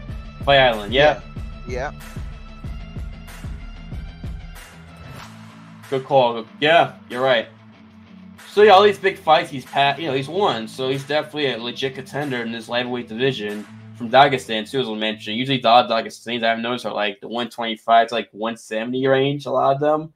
Island. Yeah. Yeah. Good call. Yeah, you're right. So yeah, all these big fights he's won. So he's definitely a legit contender in this lightweight division from Dagestan too, as I mentioned. Usually the Dagestans I've noticed are like the 125 to like 170 range, a lot of them.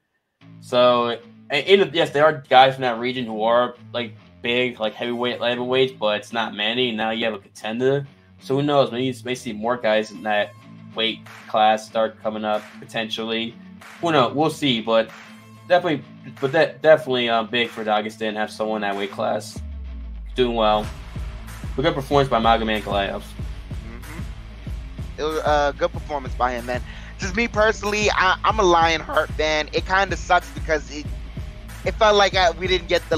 So yes, there are guys from that region who are like big, like heavyweight, lightweights, but it's not many. Now you have a contender. So who knows? Maybe you may see more guys in that weight class start coming up potentially. Who knows? We'll see, but definitely big for Dagestan to have someone in that weight class doing well. A good performance by Magomed Ankalaev. It was a good performance by him, man. Just me personally, I'm a Lionheart fan. It kind of sucks because it felt like we didn't get the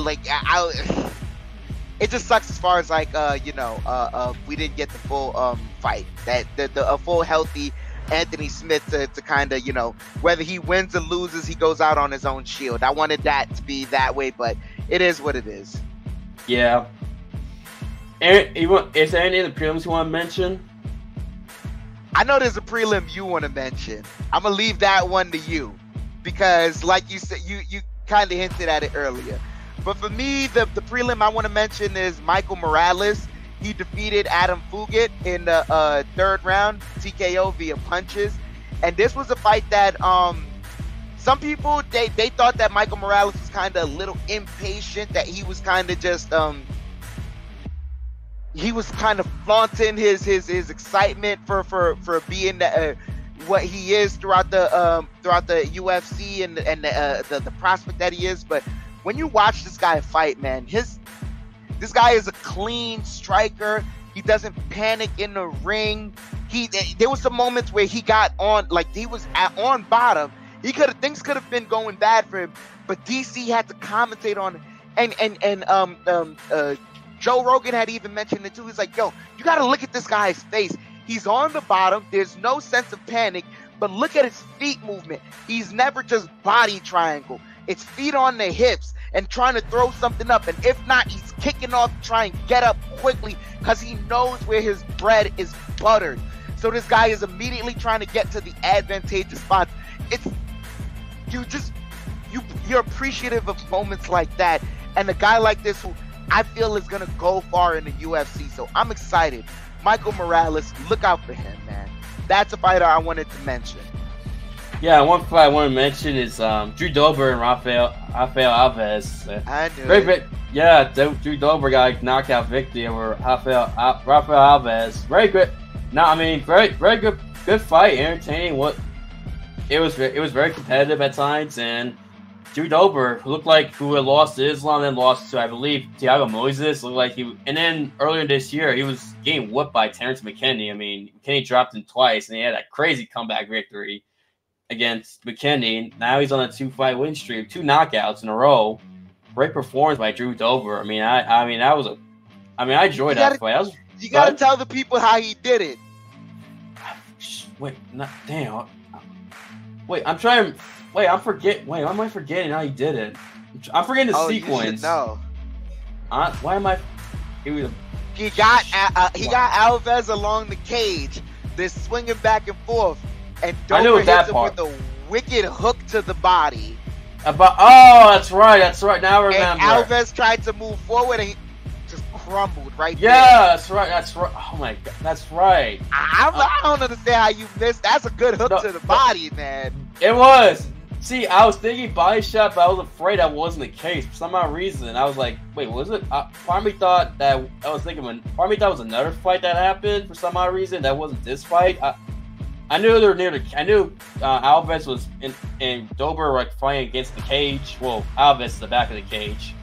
it just sucks as far as we didn't get the full fight, that the full healthy Anthony Smith to kind of, whether he wins or loses, he goes out on his own shield. I wanted that to be that way, but it is what it is. Yeah. Aaron, is there any of the prelims you want to mention? I know there's a prelim you want to mention. I'm going to leave that one to you because, like you said, you kind of hinted at it earlier. But for me, the prelim I want to mention is Michael Morales. He defeated Adam Fugit in the third round, TKO via punches. And this was a fight that some people, they thought that Michael Morales was kind of a little impatient, that he was kind of just, he was kind of flaunting his excitement for being what he is throughout the UFC and the prospect that he is. But when you watch this guy fight, man, this guy is a clean striker. He doesn't panic in the ring. There was some moments where he got on, like he was on bottom. Things could have been going bad for him, but DC had to commentate on it. And Joe Rogan had even mentioned it too. He's like, yo, you got to look at this guy's face. He's on the bottom. There's no sense of panic, but look at his feet movement. He's never just body triangle. It's feet on the hips and trying to throw something up. And if not, he's kicking off to try and get up quickly because he knows where his bread is buttered. So this guy is immediately trying to get to the advantageous spots. You're appreciative of moments like that. And a guy like this who I feel is going to go far in the UFC. So I'm excited. Michael Morales, look out for him, man. That's a fighter I wanted to mention. Yeah, one fight I want to mention is Drew Dober and Rafael Alves. I knew it. Yeah, Drew Dober got a knockout victory over Rafael Alves. Very good. No, I mean, very good fight, entertaining. It was very competitive at times, and Drew Dober, who looked like who had lost to Islam, then lost to, I believe, Thiago Moises, looked like and then earlier this year, he was getting whooped by Terrence McKinney. I mean, McKinney dropped him twice, and he had that crazy comeback victory against McKinney. Now he's on a 2-fight win streak, 2 knockouts in a row. Great performance by Drew Dober. I mean, I enjoyed that fight. You gotta tell the people how he did it. Wait, damn. Wait, I'm am I forgetting how he did it? I'm forgetting the sequence. No. Why am I? He got Alves along the cage. They're swinging back and forth, and Dober hits him with a wicked hook to the body. That's right. Now I remember. And Alves tried to move forward, and he just crumbled right there. Yeah, that's right. Oh my god, that's right. I don't understand how you missed. That's a good hook to the body, man. It was. See, I was thinking body shot, but I was afraid that wasn't the case for some odd reason. I was like, wait, was it? Part of me thought that I was thinking part of me thought it was another fight that happened for some odd reason. That wasn't this fight. I knew they were near the. I knew Alves was in Dober like fighting against the cage. Well, Alves is the back of the cage.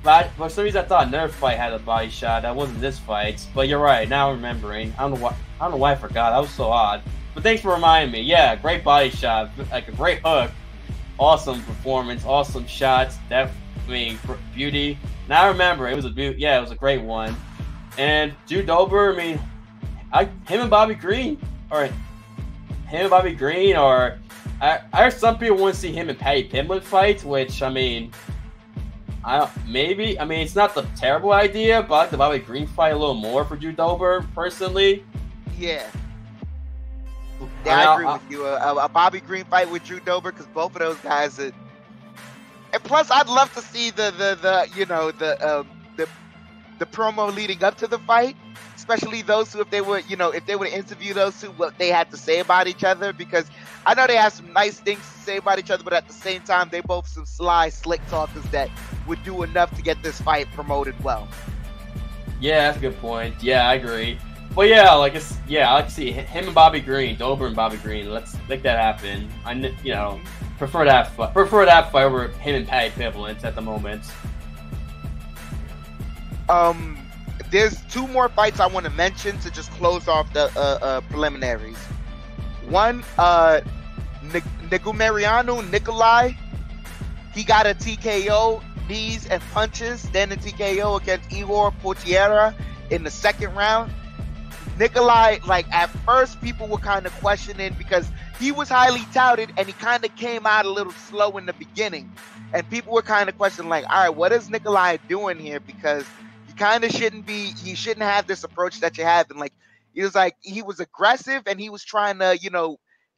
But for some reason, I thought another fight had a body shot. That wasn't this fight. But you're right. Now I'm remembering. I don't know why I forgot. That was so odd. But thanks for reminding me. Yeah, great body shot. Like a great hook. Awesome performance. Awesome shots. Beauty. Now I remember. It was a beauty. Yeah, it was a great one. And Drew Dober. Him and Bobby Green. I heard some people want to see him and Paddy Pimblett fight, which it's not the terrible idea, but I like the Bobby Green fight a little more for Drew Dober, personally. Yeah. I agree with you. A Bobby Green fight with Drew Dober, because both of those guys and plus I'd love to see the promo leading up to the fight, especially those who, if they were to interview those two, what they had to say about each other, because I know they have some nice things to say about each other, but at the same time, they both some sly, slick talkers that would do enough to get this fight promoted well. Yeah, that's a good point. Yeah, I agree. But yeah, I like to see him and Bobby Green, Dober and Bobby Green. Let's make that happen. Prefer that fight over him and Paddy Pimblett at the moment. There's two more fights I want to mention to just close off the preliminaries. One, Nicolai, he got a TKO, knees and punches, then a TKO against Igor Portiera in the second round. Nicolai, at first people were kind of questioning because he was highly touted and he kind of came out a little slow in the beginning. And people were kind of questioning, all right, what is Nicolai doing here? Because you shouldn't have this approach that you have. And he was aggressive and he was trying to,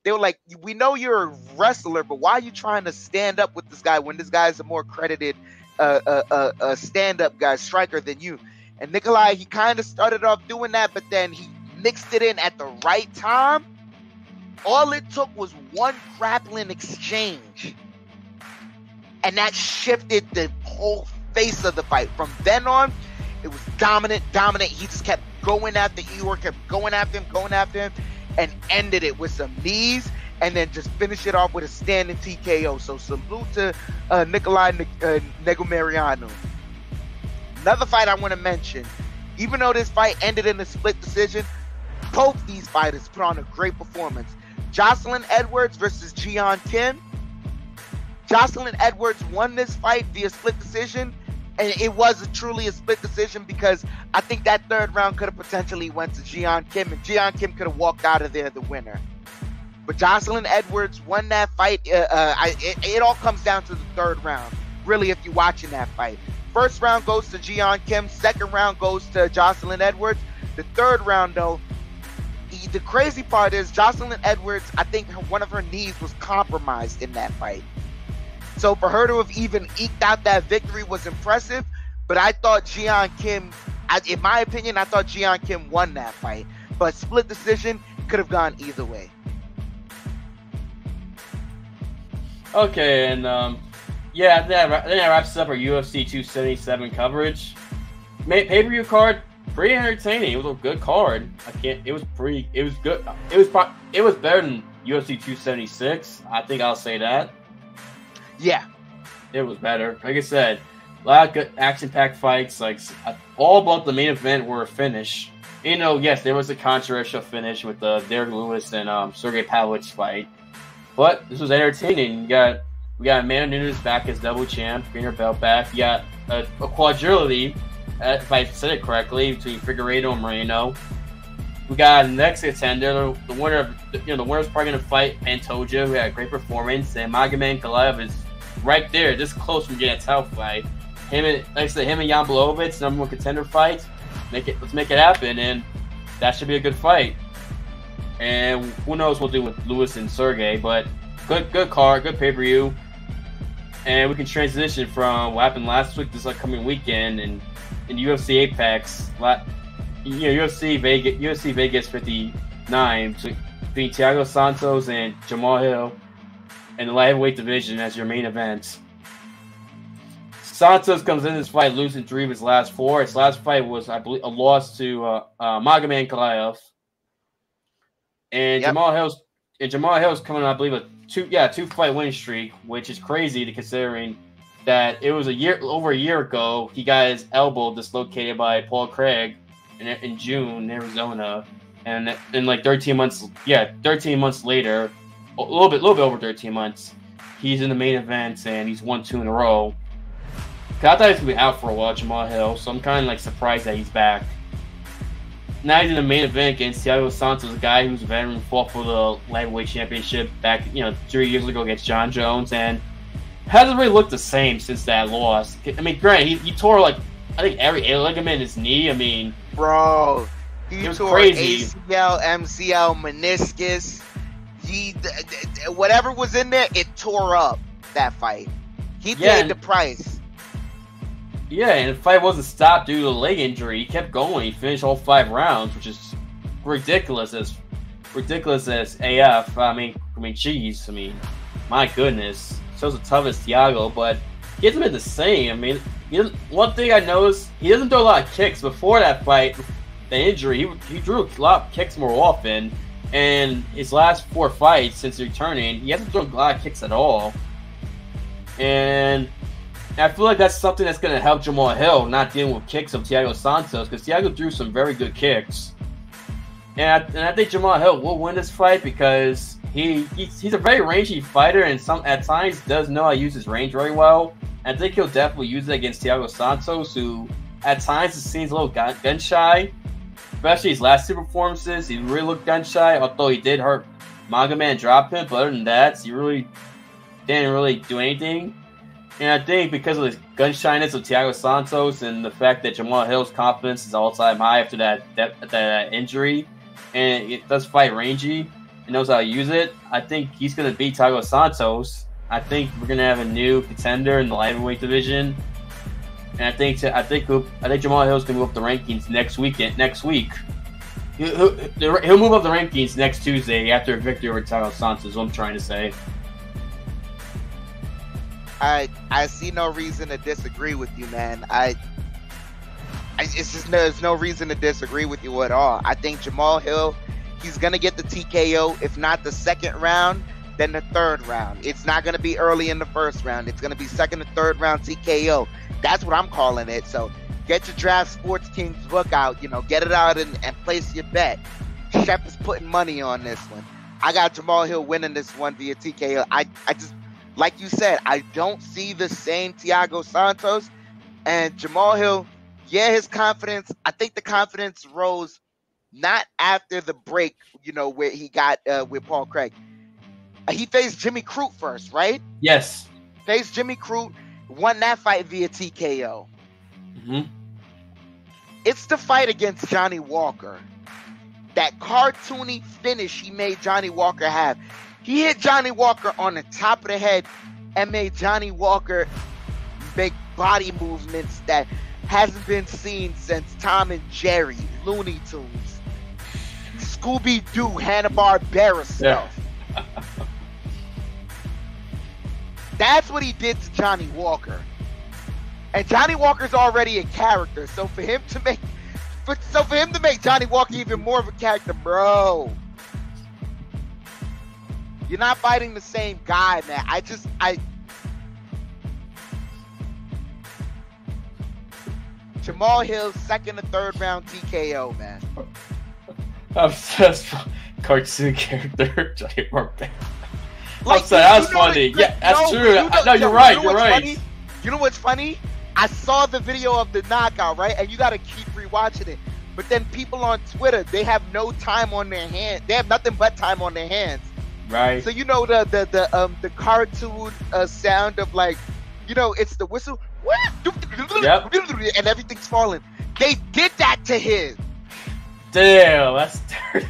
they were like, we know you're a wrestler, but why are you trying to stand up with this guy when this guy's a more credited stand-up guy, striker than you? And Nicolai, he kind of started off doing that, but then he mixed it in at the right time. All it took was one grappling exchange, and that shifted the whole face of the fight. From then on, it was dominant. He just kept going after Igor, kept going after him, and ended it with some knees, and then just finished it off with a standing TKO. So salute to Nicolai Negumereanu. Another fight I want to mention, even though this fight ended in a split decision, both these fighters put on a great performance. Jocelyn Edwards versus Jian Kim. Jocelyn Edwards won this fight via split decision, and it was truly a split decision because I think that third round could have potentially went to Jian Kim, and Jian Kim could have walked out of there the winner. But Jocelyn Edwards won that fight. It all comes down to the third round, really, if you're watching that fight. First round goes to Jian Kim. Second round goes to Jocelyn Edwards. The third round, though, the crazy part is Jocelyn Edwards, I think one of her knees was compromised in that fight. So for her to have even eked out that victory was impressive. But I thought Jian Kim, in my opinion, I thought Jian Kim won that fight. But split decision could have gone either way. Okay, and that wraps up our UFC 277 coverage. Pay-per-view card, pretty entertaining. It was a good card. It was good. It was better than UFC 276. I think I'll say that. Yeah, it was better. Like I said, a lot of good action-packed fights. All but the main event were a finish. Yes, there was a controversial finish with the Derrick Lewis and Sergei Pavlovich fight, but this was entertaining. We got Amanda Nunes back as double champ, getting her belt back. You got a quadrilogy, if I said it correctly, between Figueiredo and Moreno. We got the next contender, the winner's probably going to fight Pantoja, who had a great performance, and Magomed Ankalaev is right there, this close from getting a title fight. Him and Jan Blachowicz, number one contender fight. Let's make it happen, and that should be a good fight. And who knows what we'll do with Lewis and Sergei, but good card, good pay-per-view. And we can transition from what happened last week this upcoming weekend in UFC Apex. UFC Vegas 59 between Thiago Santos and Jamal Hill. in the lightweight division as your main event. Santos comes in this fight losing 3 of his last 4. His last fight was, I believe, a loss to Magomed Ankalaev. And Jamal Hill's coming on, I believe, a 2-fight win streak, which is crazy considering that it was over a year ago. He got his elbow dislocated by Paul Craig in June in Arizona, and in like 13 months later, a little bit over 13 months, he's in the main event and he's won 2 in a row. I thought he was gonna be out for a while, Jamal Hill, so I'm kind of like surprised that he's back. Now he's in the main event against Thiago Santos, a guy who's a veteran, fought for the lightweight championship back 3 years ago against John Jones, and hasn't really looked the same since that loss. I mean, granted, he tore like I think every ligament in his knee. I mean, bro, he tore crazy. ACL, MCL, meniscus. Whatever was in there, it tore up that fight. He paid the price. Yeah, and the fight wasn't stopped due to a leg injury. He kept going. He finished all 5 rounds, which is ridiculous as AF. I mean, jeez. I mean, my goodness. Shows the toughest Thiago, but he hasn't been the same. I mean, one thing I noticed, he doesn't throw a lot of kicks. Before that fight, the injury, he drew a lot of kicks more often. And his last 4 fights since returning, he hasn't thrown a lot of kicks at all. And I feel like that's something that's going to help Jamal Hill not dealing with kicks of Thiago Santos, because Thiago threw some very good kicks. And I think Jamal Hill will win this fight because he's a very rangy fighter, and at times does know how to use his range very well. I think he'll definitely use it against Thiago Santos, who at times seems a little gun shy, especially his last 2 performances. He really looked gun shy, although he did hurt Magomed and drop him. But other than that, he really didn't really do anything. And I think because of the gun shyness of Thiago Santos and the fact that Jamal Hill's confidence is all-time high after that injury, and it does fight rangy and knows how to use it, I think he's going to beat Thiago Santos. I think we're going to have a new contender in the lightweight division, and I think Jamal Hill's going to move up the rankings next week. He'll move up the rankings next Tuesday after a victory over Thiago Santos. Is what I'm trying to say. I see no reason to disagree with you, man. There's no reason to disagree with you at all. I think Jamal Hill, he's gonna get the TKO. If not the 2nd round, then the 3rd round. It's not gonna be early in the 1st round. It's gonna be 2nd or 3rd round TKO. That's what I'm calling it. So get your Draft Sports Kings book out. Get it out and place your bet. Shep is putting money on this one. I got Jamal Hill winning this one via TKO. I just, like you said, I don't see the same Thiago Santos. And Jamal Hill, his confidence, I think the confidence rose not after the break, where he got with Paul Craig. He faced Jimmy Crute first, right? Yes. Faced Jimmy Crute, won that fight via TKO. Mm-hmm. It's the fight against Johnny Walker. That cartoony finish he made Johnny Walker have. He hit Johnny Walker on the top of the head and made Johnny Walker make body movements that hasn't been seen since Tom and Jerry, Looney Tunes, Scooby-Doo, Hanna-Barbera stuff. Yeah. That's what he did to Johnny Walker. And Johnny Walker's already a character, so for him to make Johnny Walker even more of a character, bro, you're not fighting the same guy, man. Jamal Hill's 2nd or 3rd round TKO, man. I'm just cartoon character Johnny Walker. I'm sorry, that was funny. Yeah, that's true. No, you're right. You're right. Funny? You know what's funny? I saw the video of the knockout, right? And you got to keep rewatching it. But then people on Twitter, they have no time on their hands. They have nothing but time on their hands. Right. So the cartoon sound of it's the whistle. Yep. And everything's falling. They did that to him. Damn, that's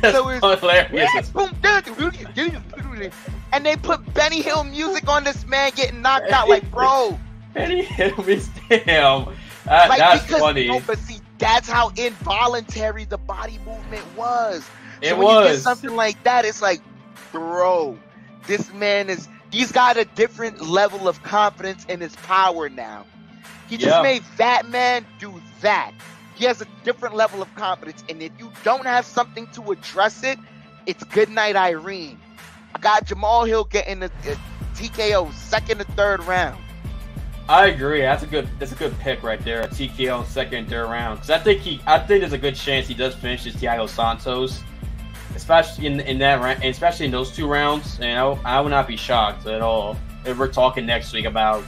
so hilarious. And they put Benny Hill music on this man getting knocked out. Like, bro. Benny Hill is damn. That's funny. No, but see, that's how involuntary the body movement was. So when you get something like that, it's like, bro, this man is He's got a different level of confidence in his power now. He just made that man do that. He has a different level of confidence, and if you don't have something to address it, it's good night, Irene. I got Jamal Hill getting a TKO second and third round. I agree. That's a good pick right there. A TKO second and third round. Because I think there's a good chance he does finish this Thiago Santos, especially in that round, especially in those 2 rounds. And I would not be shocked at all if we're talking next week about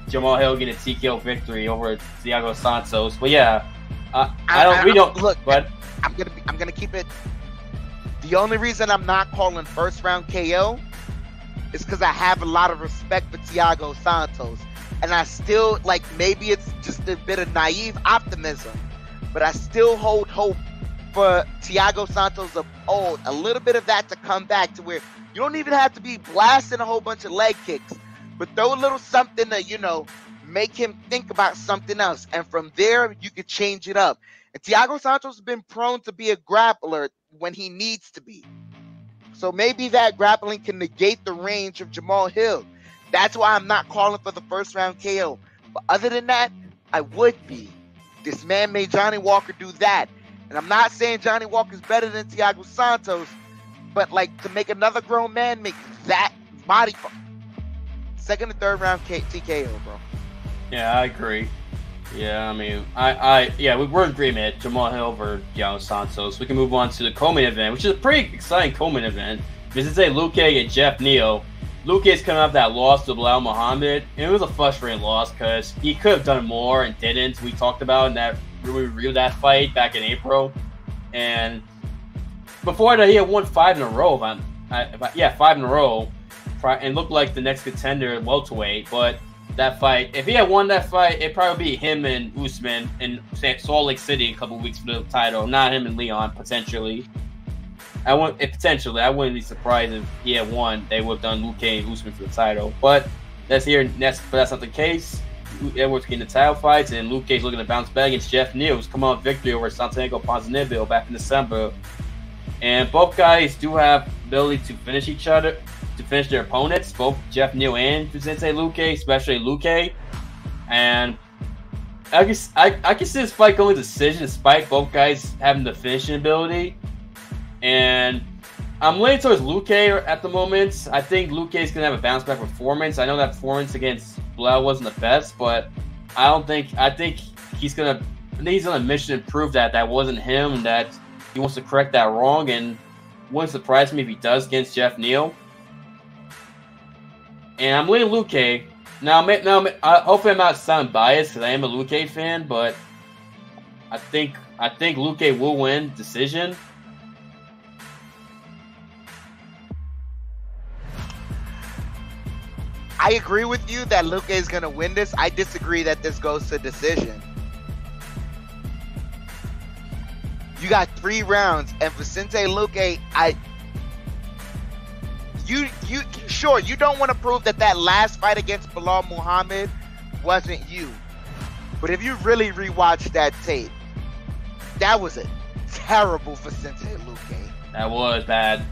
Jamal Hill getting a TKO victory over Thiago Santos. But yeah, But I'm gonna keep it. The only reason I'm not calling first round KO is because I have a lot of respect for Thiago Santos. And I still, maybe it's just a bit of naive optimism, but I still hold hope for Thiago Santos of old, a little bit of that to come back to where you don't even have to be blasting a whole bunch of leg kicks, but throw a little something to, make him think about something else. And from there, you could change it up. And Thiago Santos has been prone to be a grappler when he needs to be. So maybe that grappling can negate the range of Jamal Hill. That's why I'm not calling for the first round KO. But other than that, I would be. This man made Johnny Walker do that. And I'm not saying Johnny Walker's better than Thiago Santos, but to make another grown man make that body second and third round TKO, bro. Yeah, I agree. Yeah, I mean, we're in agreement. Jamal Hill over Thiago Santos. We can move on to the co-main event, which is a pretty exciting co-main event. Vicente Luque and Jeff Neal. Luque's coming off that loss to Belal Muhammad, and it was a frustrating loss because he could have done more and didn't. We talked about in that we reviewed that fight back in April, and before that he had won 5 in a row. 5 in a row, and looked like the next contender at welterweight. But that fight, if he had won that fight, it'd probably be him and Usman in Salt Lake City a couple weeks for the title, not him and Leon potentially. I wouldn't be surprised if he had won. They would have done Luque and Usman for the title, but that's not the case. Edwards getting the title fights, and Luque's looking to bounce back against Jeff Neal, who's come off victory over Santiago Ponzinibbio back in December. And both guys do have ability to finish each other, to finish their opponents. Both Jeff Neal and Vicente Luque, especially Luque. And I can see this fight going to decision, despite both guys having the finishing ability. And I'm leaning towards Luque at the moment. I think Luque is going to have a bounce back performance. I know that performance against Belal wasn't the best, but I think he's on a mission to prove that wasn't him, and that he wants to correct that wrong. And wouldn't surprise me if he does against Jeff Neal. And I'm leaning Luque. Now, hopefully I'm not sounding biased because I am a Luque fan, but I think Luque will win decision. I agree with you that Luque is going to win this. I disagree that this goes to decision. You got 3 rounds, and Vicente Luque, you don't want to prove that last fight against Belal Muhammad wasn't you. But if you really rewatch that tape, that was a terrible Vicente Luque. That was bad.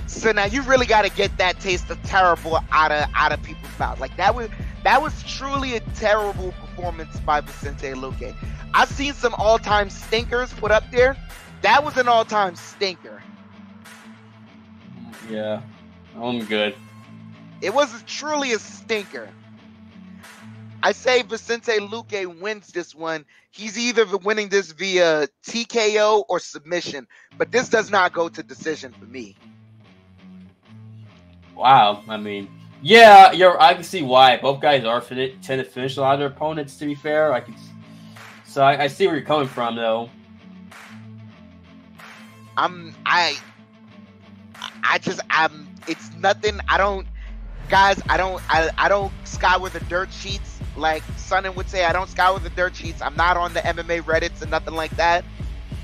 So now you really got to get that taste of terrible out of people's mouths. That was truly a terrible performance by Vicente Luque. I've seen some all-time stinkers put up there. That was an all-time stinker. Yeah, I'm good. It was truly a stinker. I say Vicente Luque wins this one. He's either winning this via TKO or submission, but this does not go to decision for me. Wow, I mean, yeah, I can see why. Both guys tend to finish a lot of their opponents, to be fair. I see where you're coming from, though. It's nothing. I don't scour the dirt sheets like Sonnen would say. I don't scour the dirt sheets. I'm not on the MMA Reddits and nothing like that.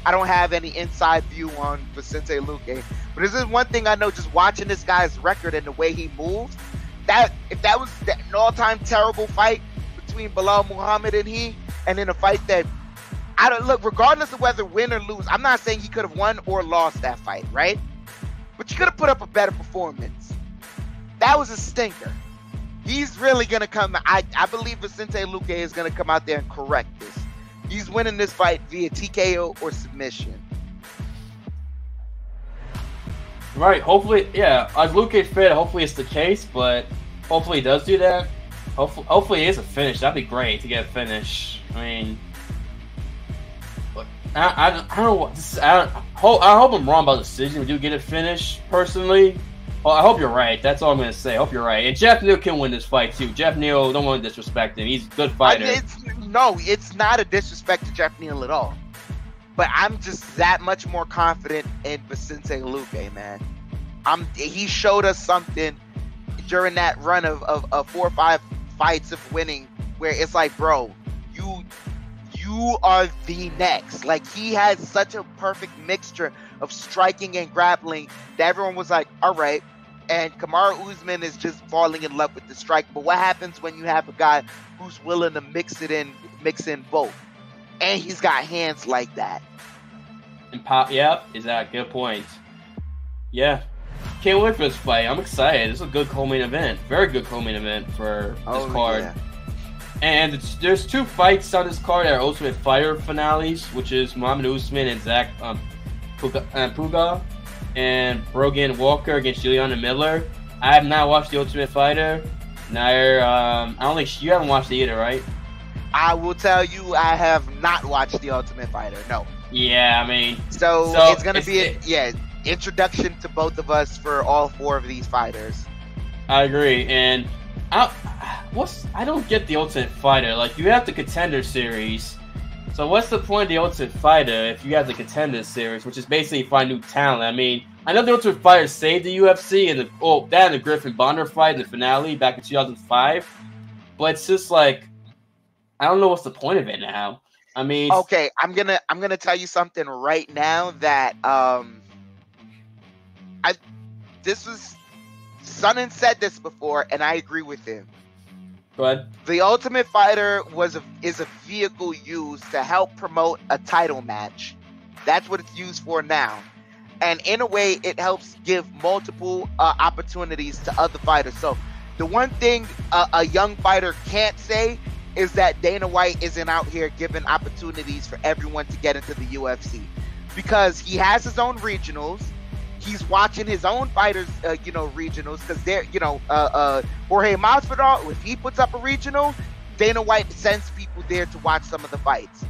I don't have any inside view on Vicente Luque. But this is one thing I know, just watching this guy's record and the way he moves, that if that was an all-time terrible fight between Belal Muhammad and in a fight that, regardless of whether win or lose, I'm not saying he could have won or lost that fight, right? But you could have put up a better performance. that was a stinker. He's really going to come. I believe Vicente Luque is going to come out there and correct this. He's winning this fight via TKO or submission. Right. Hopefully, yeah. As Luque fit, hopefully it's the case, but hopefully he does do that. Hopefully it is a finish. That'd be great to get a finish. I mean, I don't know what this is. I hope I'm wrong about the decision. We do get a finish, personally. Well, I hope you're right. That's all I'm going to say. I hope you're right. And Jeff Neal can win this fight, too. Jeff Neal, don't want to disrespect him. He's a good fighter. It's not a disrespect to Jeff Neal at all. But I'm just that much more confident in Vicente Luque, man. He showed us something during that run of 4 or 5 fights of winning where it's like, bro, you are the next. Like, he had such a perfect mixture of striking and grappling that everyone was like, all right. And Kamaru Usman is just falling in love with the strike. But what happens when you have a guy who's willing to mix in both? And he's got hands like that. And is that a good point? Yeah. Can't wait for this fight. I'm excited. This is a good co-main event. Very good co-main event for this card. Yeah. And there's 2 fights on this card that are Ultimate Fighter finales, which is Magomed Usman and Zach Puga, and Brogan Walker against Juliana Miller. I have not watched The Ultimate Fighter. Neither, I don't think you haven't watched it either, right? I will tell you, I have not watched The Ultimate Fighter. No. Yeah, I mean, so it's gonna be introduction to both of us for all 4 of these fighters. I agree, and I don't get The Ultimate Fighter. Like, you have the Contender Series. So what's the point of The Ultimate Fighter if you have the Contender Series, which is basically find new talent? I mean, I know The Ultimate Fighter saved the UFC and the Griffin Bonner fight in the finale back in 2005, but it's just like, I don't know what's the point of it now. I mean, okay, I'm gonna tell you something right now that Sonnen said this before, and I agree with him. Go ahead. The Ultimate Fighter is a vehicle used to help promote a title match. That's what it's used for now. And in a way, it helps give multiple opportunities to other fighters. So the one thing a young fighter can't say is that Dana White isn't out here giving opportunities for everyone to get into the UFC. Because he has his own regionals. He's watching his own fighters, regionals, because they're, Jorge Masvidal, if he puts up a regional, Dana White sends people there to watch some of the fights.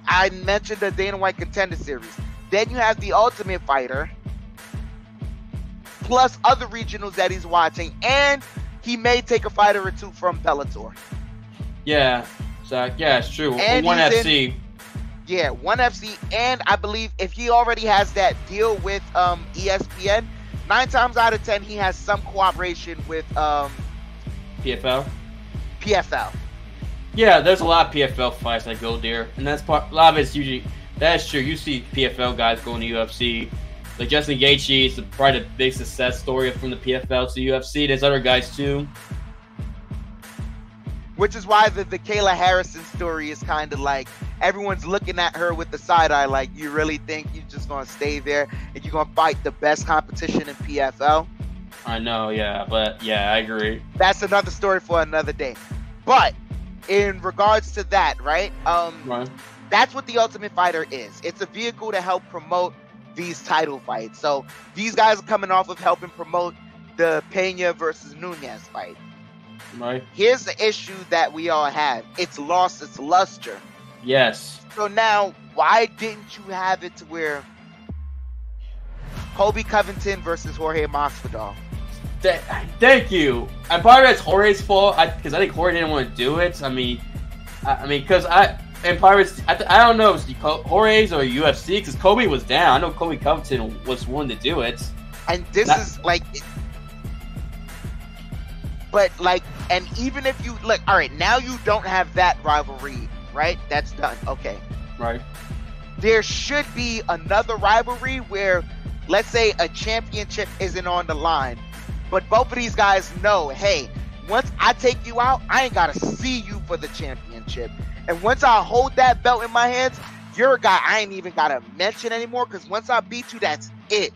I mentioned the Dana White Contender Series. Then you have the Ultimate Fighter, plus other regionals that he's watching, and he may take a fighter or 2 from Bellator. Yeah, Zach. Yeah, it's true. And One FC. Yeah, One FC, and I believe if he already has that deal with ESPN, 9 times out of 10 he has some cooperation with PFL. Yeah, there's a lot of PFL fights that go there, and a lot of it's usually that's true. You see PFL guys going to UFC, like Justin Gaethje is probably the big success story from the PFL to UFC. There's other guys too. Which is why the Kayla Harrison story is kind of like everyone's looking at her with the side eye, like, you really think you're just going to stay there and you're going to fight the best competition in PFL? I know, yeah, but yeah, I agree. That's another story for another day. But in regards to that, right? Right. That's what the Ultimate Fighter is. It's a vehicle to help promote these title fights. So these guys are coming off of helping promote the Peña versus Nunes fight. Right. Here's the issue that we all have. It's lost its luster. Yes. So now, why didn't you have it to where Colby Covington versus Jorge Masvidal? Thank you. And part of it's Jorge's fault because I think Jorge didn't want to do it. I mean, because and part of it's, I don't know if it's Jorge's or UFC because Colby was down. I know Colby Covington was willing to do it. And this is like. But like, and even if you look, all right, now you don't have that rivalry, right? That's done. Okay. Right. There should be another rivalry where, let's say, a championship isn't on the line, but both of these guys know, hey, once I take you out, I ain't got to see you for the championship. And once I hold that belt in my hands, you're a guy I ain't even got to mention anymore because once I beat you, that's it.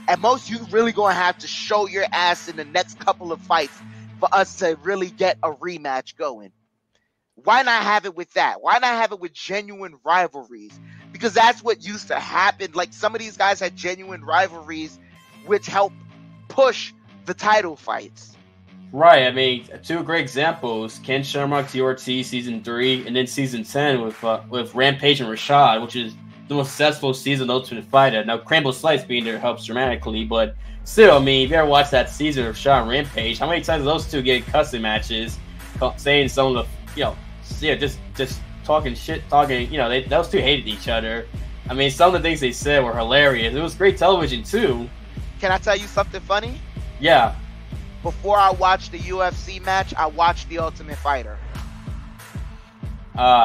At most, you really going to have to show your ass in the next couple of fights for us to really get a rematch going. Why not have it with that? Why not have it with genuine rivalries? Because that's what used to happen. Like, some of these guys had genuine rivalries which helped push the title fights. Right. I mean, two great examples: Ken Shamrock, TRT season 3, and then season 10 with Rampage and Rashad, which is the most successful season of Ultimate Fighter. Now, Cramble Slice being there helps dramatically, but still, I mean, if you ever watch that season of Rashad and Rampage, how many times those two get custom matches, saying some of the, just talking shit, those two hated each other. I mean, some of the things they said were hilarious. It was great television too. Can I tell you something funny? Yeah. Before I watched the UFC match, I watched The Ultimate Fighter.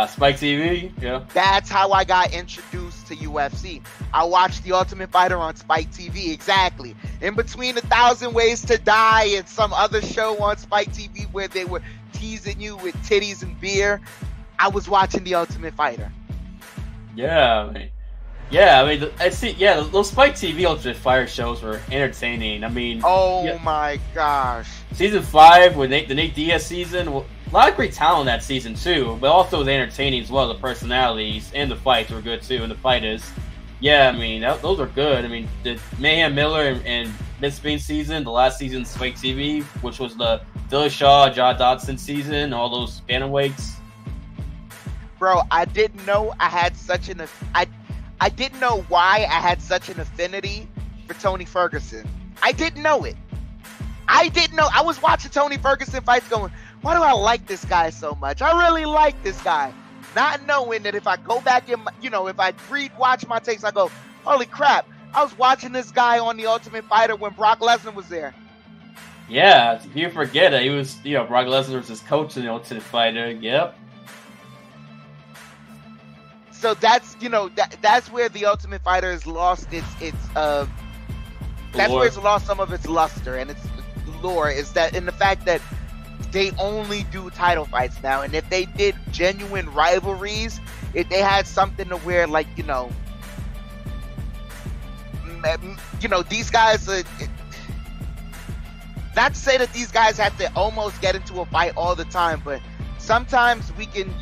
Spike TV, yeah. That's how I got introduced to UFC. I watched The Ultimate Fighter on Spike TV, exactly. In between 1,000 Ways to Die and some other show on Spike TV where they were teasing you with titties and beer, I was watching The Ultimate Fighter. Yeah, I mean, those Spike TV Ultimate Fighter shows were entertaining. I mean, my gosh, season 5 with the Nate Diaz season, a lot of great talent that season too, but also it was entertaining as well. The personalities and the fights were good too, and the fighters. Yeah, I mean, those are good. I mean, the Mayhem Miller and Bisping season, the last season Spike TV, which was the Dillashaw, John Dodson season, all those bantamweights. Bro, I didn't know I had such an I didn't know why I had such an affinity for Tony Ferguson. I didn't know it. I didn't know. I was watching Tony Ferguson fights going, why do I like this guy so much? I really like this guy. Not knowing that if I go back and, if I watch my takes, I go, holy crap, I was watching this guy on The Ultimate Fighter when Brock Lesnar was there. Yeah, you forget it. He was, Brock Lesnar was his coach in The Ultimate Fighter. Yep. So that's, that's where The Ultimate Fighter has lost that's where it's lost some of its luster and its lore, is that in the fact that they only do title fights now. And if they did genuine rivalries, if they had something to where, like, these guys are, not to say that these guys have to almost get into a fight all the time, but sometimes we can,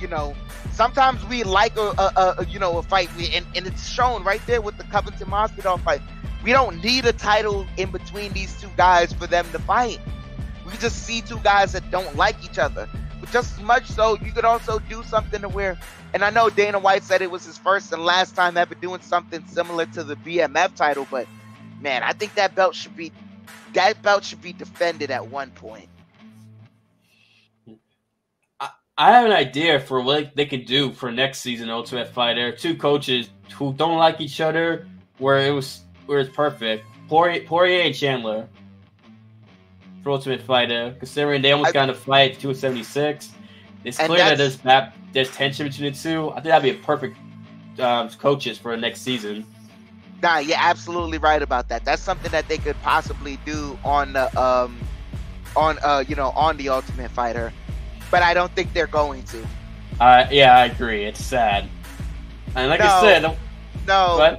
sometimes we like a fight, and it's shown right there with the Covington Masvidal fight. We don't need a title in between these two guys for them to fight. We just see two guys that don't like each other. But just as much so, you could also do something to where, and I know Dana White said it was his first and last time ever doing something similar to the BMF title, but man, I think that belt should be defended at one point. I have an idea for what they could do for next season Ultimate Fighter. Two coaches who don't like each other, where it's perfect. Poirier and Chandler for Ultimate Fighter, considering they almost got in a fight at 276. It's clear that there's tension between the two. I think that'd be a perfect coaches for next season. Nah, you're absolutely right about that. That's something that they could possibly do on the on the Ultimate Fighter. But I don't think they're going to. Yeah, I agree. It's sad. And like I said... No,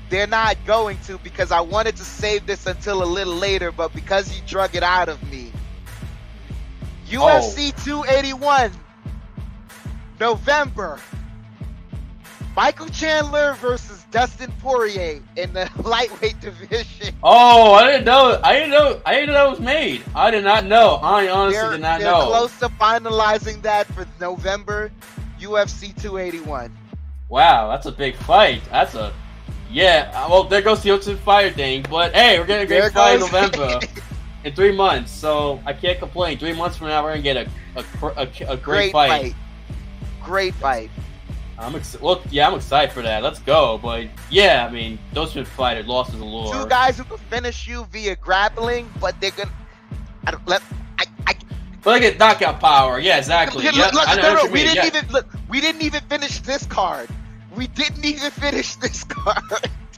they're not going to, because I wanted to save this until a little later, but because you drug it out of me. UFC 281, November. Michael Chandler versus Dustin Poirier in the lightweight division. Oh, I didn't know that was made. I did not know. I honestly did not know. They're close to finalizing that for November, UFC 281. Wow, that's a big fight. Well, there goes the Ultimate Fighter thing. But hey, we're getting a great fight in November in 3 months, so I can't complain. 3 months from now, we're gonna get a great fight. Great fight. I'm excited for that. Let's go. But yeah, I mean, those two fighters lost as a lure. Two guys who can finish you via grappling, but they're gonna. But they get knockout power. Yeah, exactly. We didn't even finish this card.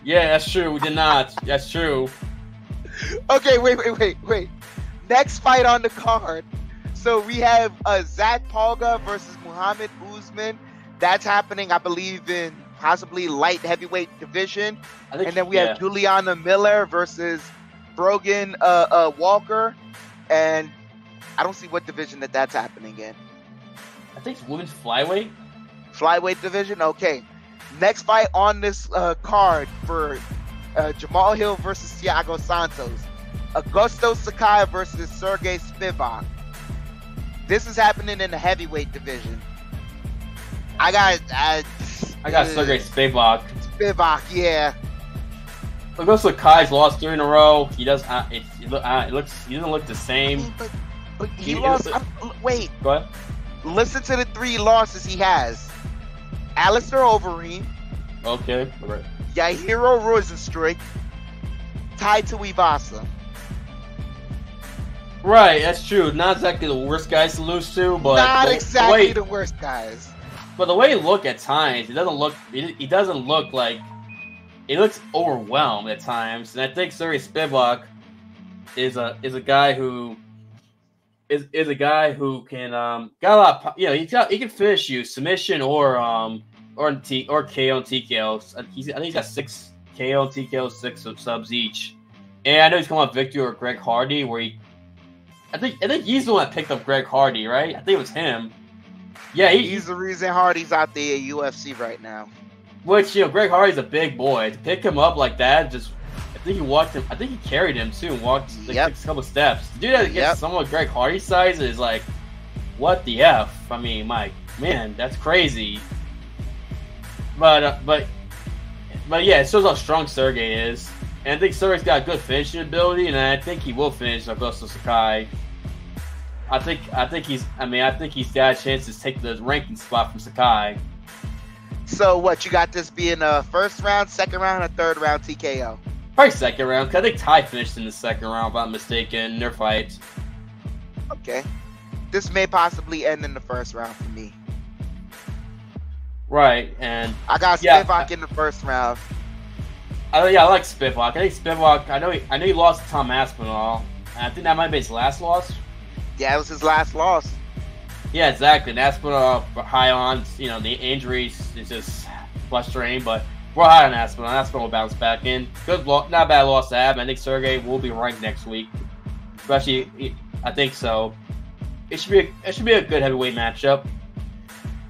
Yeah, that's true. We did not. That's true. Okay, wait. Next fight on the card. So we have Zach Palga versus Muhammad Usman. That's happening, I believe, in possibly light heavyweight division. I think, And then we have Juliana Miller versus Brogan Walker. And I don't see what division that's happening in. I think it's women's flyweight. Flyweight division? Okay. Next fight on this card for Jamal Hill versus Thiago Santos. Augusto Sakai versus Sergei Spivak. This is happening in the heavyweight division. I got Sergei Spivak. Spivak, yeah. Augusto Sakai's lost 3 in a row. He does. He doesn't look the same. But he lost. Wait. Go ahead. Listen to the 3 losses he has. Alistair Overeem. Okay. All right. Yairo Rosenstruik. Tai Tuivasa. Right, that's true. Not exactly the worst guys to lose to, but not exactly the worst guys. But the way he look at times, he doesn't look like he looks overwhelmed at times. And I think Sergei Spivak is a guy who can got a lot of, he can finish you submission or KO and TKOs. I think he's got 6 KO and TKOs, 6 subs each. And I know he's coming off victory over Greg Hardy, where I think he's the one that picked up Greg Hardy, right? I think it was him. Yeah, he's the reason Hardy's out there at UFC right now. Which, Greg Hardy's a big boy. To pick him up like that, I think he carried him too and walked took a couple steps. To do that against someone with Greg Hardy's size is like, what the F? I mean, man, that's crazy. But yeah, it shows how strong Sergei is. And I think Sergei's got good finishing ability, and I think he will finish Augusto Sakai. I think he's got a chance to take the ranking spot from Sakai. So what, you got this being a first round, second round, or third round TKO? Probably second round, because I think Tai finished in the second round, if I'm mistaken, in their fight. Okay. This may possibly end in the first round for me. Right, and I got Spivak in the first round. I like Spivak. I think Spivak, I know he lost to Tom Aspinall. And I think that might be his last loss. Yeah, it was his last loss. Yeah, exactly. And Aspinall high on, the injuries is just frustrating, but we're high on Aspinall. Aspinall will bounce back in. Not bad loss to have. I think Sergei will be ranked next week. Especially, I think so. It should be a good heavyweight matchup.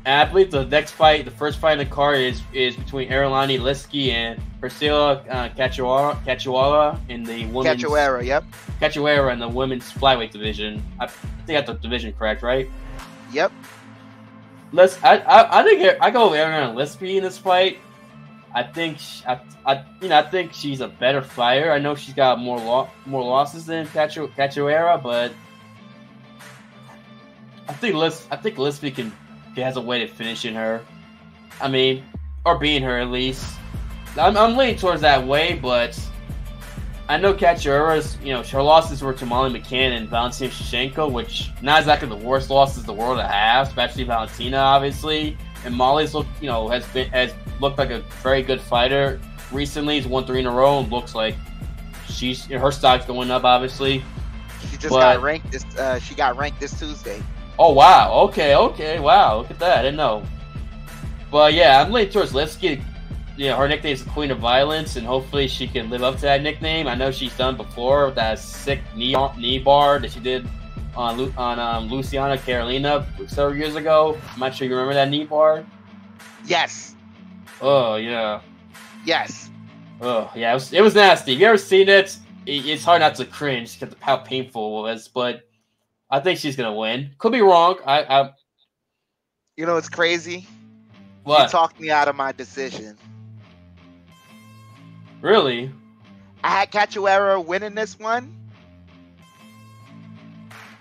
And I believe the next fight, the first fight in the card is between Erlani Liski and Priscilla Cachuara in the women's... Cachoeira, yep. Cachoeira in the women's flyweight division. I think I got the division correct, right? Yep. I think I go with Erlani Liski in this fight. I think she's a better fighter. I know she's got more losses than Cachoeira, but I think Liski has a way to finishing her. I mean, or beating her at least. I'm leaning towards that way, but I know Cachoeira's, her losses were to Molly McCann and Valentina Shevchenko, which not exactly the worst losses the world to have, especially Valentina, obviously. And Molly's has looked like a very good fighter recently. He's won 3 in a row and looks like her stock's going up, obviously. She got ranked she got ranked this Tuesday. Oh wow! Okay, wow! Look at that! I didn't know. But yeah, I'm leaning towards Liski. Her nickname is the Queen of Violence, and hopefully she can live up to that nickname. I know she's done before with that sick knee bar that she did on Luciana Carolina several years ago. I'm not sure you remember that knee bar. Yes. Oh yeah. Yes. Oh yeah, it was nasty. If you ever seen it, it's hard not to cringe because of how painful it was. But I think she's gonna win. Could be wrong. It's crazy. What? You talked me out of my decision. Really? I had Cachoeira winning this one,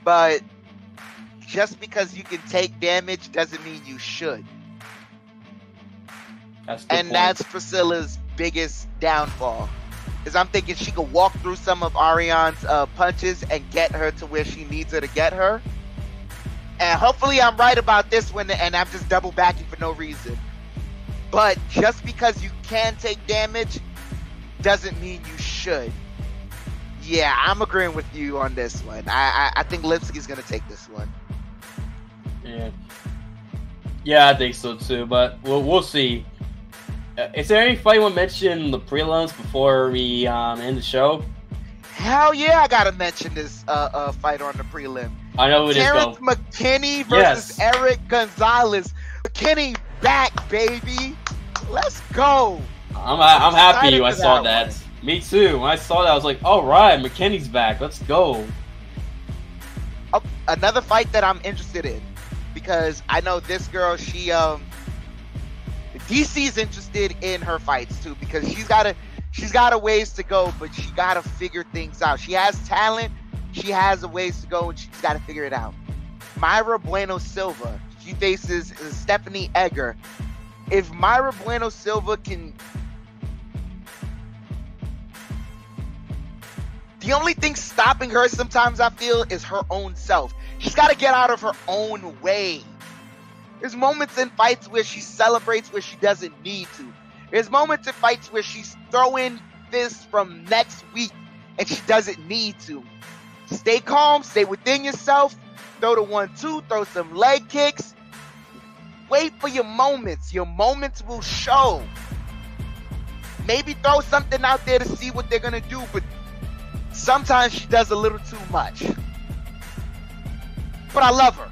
but just because you can take damage doesn't mean you should. That's Priscilla's biggest downfall. Is I'm thinking she could walk through some of Ariane's punches and get her to where she needs her to get her. And hopefully I'm right about this one and I'm just double backing for no reason. But just because you can take damage doesn't mean you should. Yeah, I'm agreeing with you on this one. I think Lipski's going to take this one. Yeah, I think so too, but we'll see. Is there any fight you want to mention the prelims before we end the show? Hell yeah, I gotta mention this fight on the prelim. I know who it is, Terrence though. McKinney versus Eric Gonzalez. McKinney back, baby. Let's go. I'm happy I saw that. one. Me too. When I saw that, I was like, all right, McKinney's back. Let's go. Oh, another fight that I'm interested in, because I know this girl, she DC's interested in her fights too, because she's got a ways to go, but she got to figure things out. She has talent, she has a ways to go, and she's got to figure it out. Myra Bueno Silva, she faces Stephanie Egger. If Myra Bueno Silva can... The only thing stopping her sometimes, I feel, is her own self. She's got to get out of her own way. There's moments in fights where she celebrates where she doesn't need to. There's moments in fights where she's throwing fists from next week and she doesn't need to. Stay calm, stay within yourself, throw the 1-2, throw some leg kicks. Wait for your moments. Your moments will show. Maybe throw something out there to see what they're going to do, but sometimes she does a little too much. But I love her.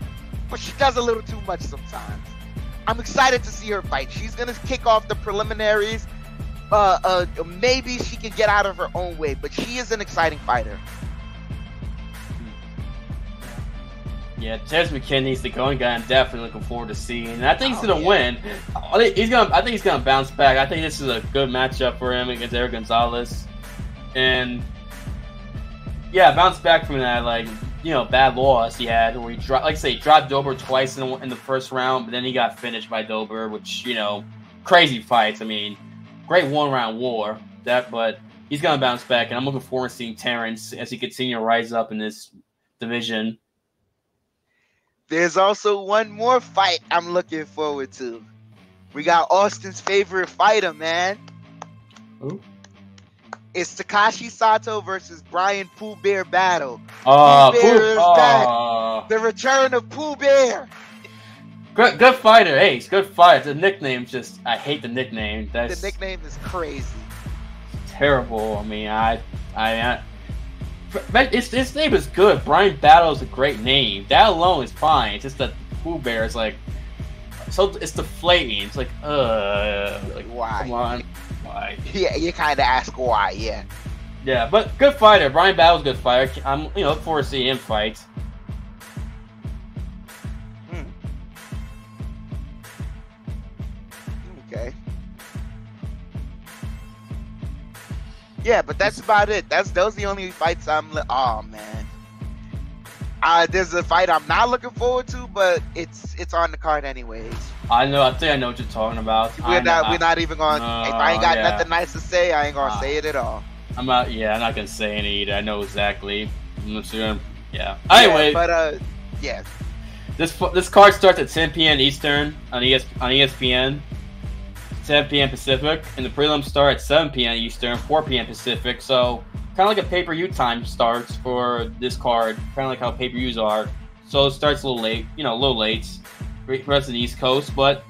But she does a little too much sometimes. I'm excited to see her fight. She's going to kick off the preliminaries. Maybe she can get out of her own way, but she is an exciting fighter. Yeah, Terrence McKinney's the going guy I'm definitely looking forward to seeing. And I think he's going to win. I think he's going to bounce back. I think this is a good matchup for him against Eric Gonzalez. And yeah, bounce back from that, bad loss he had where he dropped Dober twice in the first round, but then he got finished by Dober, which, crazy fights. I mean, great one-round war, but he's going to bounce back, and I'm looking forward to seeing Terrence as he continues to rise up in this division. There's also one more fight I'm looking forward to. We got Austin's favorite fighter, man. Who? It's Takashi Sato versus Brian Pooh Bear battle. Pooh Bear is back. The return of Pooh Bear. Good fighter. Hey, he's a good fighter. The nickname's just, I hate the nickname. The nickname is crazy. Terrible. I mean, his name is good. Brian Battle is a great name. That alone is fine. It's just that Pooh Bear is so it's deflating. It's why? Come on. Why? Yeah, you kind of ask why, yeah. Yeah, but good fighter. Brian Battle's a good fighter. I'm, look forward to seeing him fight. Okay. Yeah, but that's about it. Those are the only fights oh man. There's a fight I'm not looking forward to, but it's on the card anyways. I think I know what you're talking about. We're not even going. If I ain't got nothing nice to say, I ain't gonna say it at all. I'm not gonna say any either. I know exactly. I'm sure. Yeah. Anyway, yeah. This card starts at 10 p.m. Eastern on ESPN, 10 p.m. Pacific, and the prelims start at 7 p.m. Eastern, 4 p.m. Pacific. So kind of like a pay-per-view time starts for this card, kind of like how pay-per-views are. So it starts a little late, a little late for the rest of the East Coast, but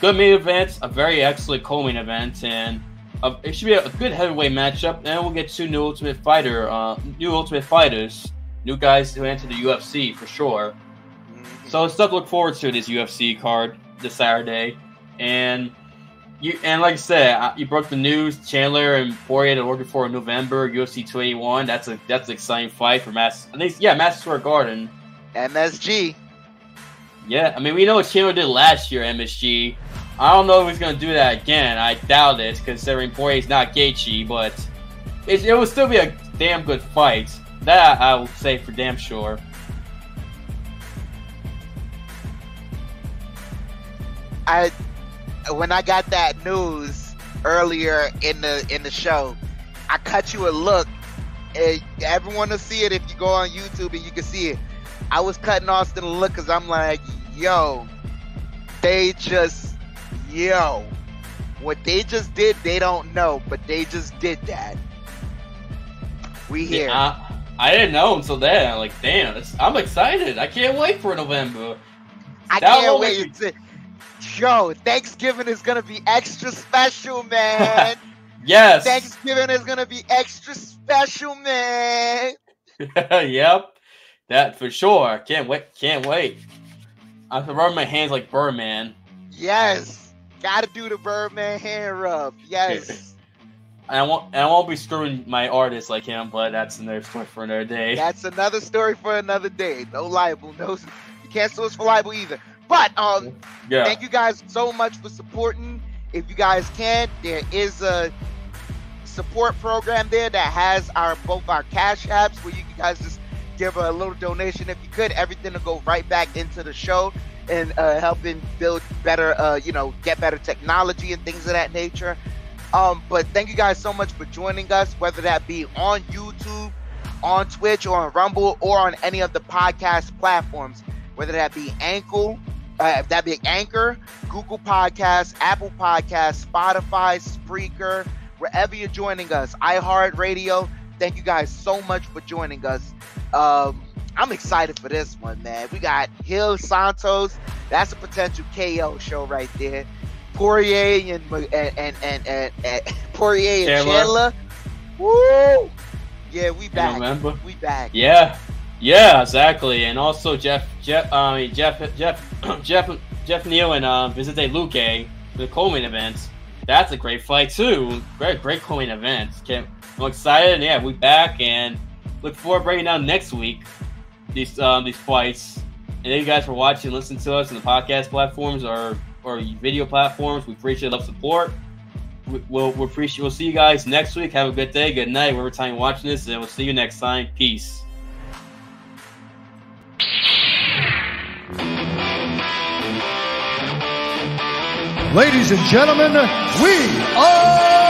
good main event, a very excellent co-main event, and it should be a good heavyweight matchup. And we'll get two new Ultimate Fighters, new guys who enter the UFC for sure. So it's stuff to look forward to this UFC card this Saturday, and like I said, you broke the news. Chandler and Poirier are working for in November, UFC 281. That's an exciting fight for Madison Square Garden. MSG. Yeah, I mean, we know what Chandler did last year at MSG. I don't know if he's going to do that again. I doubt it, considering Poirier's not Gaethje, but it will still be a damn good fight. That I will say for damn sure. When I got that news earlier in the show, I cut you a look. Everyone will see it if you go on YouTube and you can see it. I was cutting Austin a look because I'm like, what they just did, they don't know, but they just did that. We here. Yeah, I didn't know until then. I'm like, damn, I'm excited. I can't wait for November. I can't wait. Yo, Thanksgiving is gonna be extra special, man. Yes. Thanksgiving is gonna be extra special, man. Yep. That for sure. Can't wait. I have to rub my hands like Birdman. Yes. Gotta do the Birdman hand rub. Yes. I won't be screwing my artist like him, but that's another story for another day. That's another story for another day. No libel. No, you can't sue us for libel either. But thank you guys so much for supporting. If you guys can, there is a support program there that has both our cash apps where you guys just give a little donation if you could. Everything will go right back into the show and helping build better, get better technology and things of that nature. But thank you guys so much for joining us, whether that be on YouTube, on Twitch, or on Rumble, or on any of the podcast platforms, whether that be Anchor, Google Podcasts, Apple Podcasts, Spotify, Spreaker, wherever you're joining us, iHeartRadio. Thank you guys so much for joining us. I'm excited for this one, man. We got Hill Santos. That's a potential KO show right there. Poirier and Chandler. Woo! Yeah, we back. Remember? We back. Yeah, exactly. And also Jeff Neal and Vicente Luque, the co-main events. That's a great fight too. Great co-main event. I'm excited. And yeah, we back and look forward to breaking down next week these fights. And thank you guys for watching and listening to us on the podcast platforms or video platforms. We appreciate the support. We'll see you guys next week. Have a good day, good night, whatever time you're watching this, and we'll see you next time. Peace. Ladies and gentlemen, we are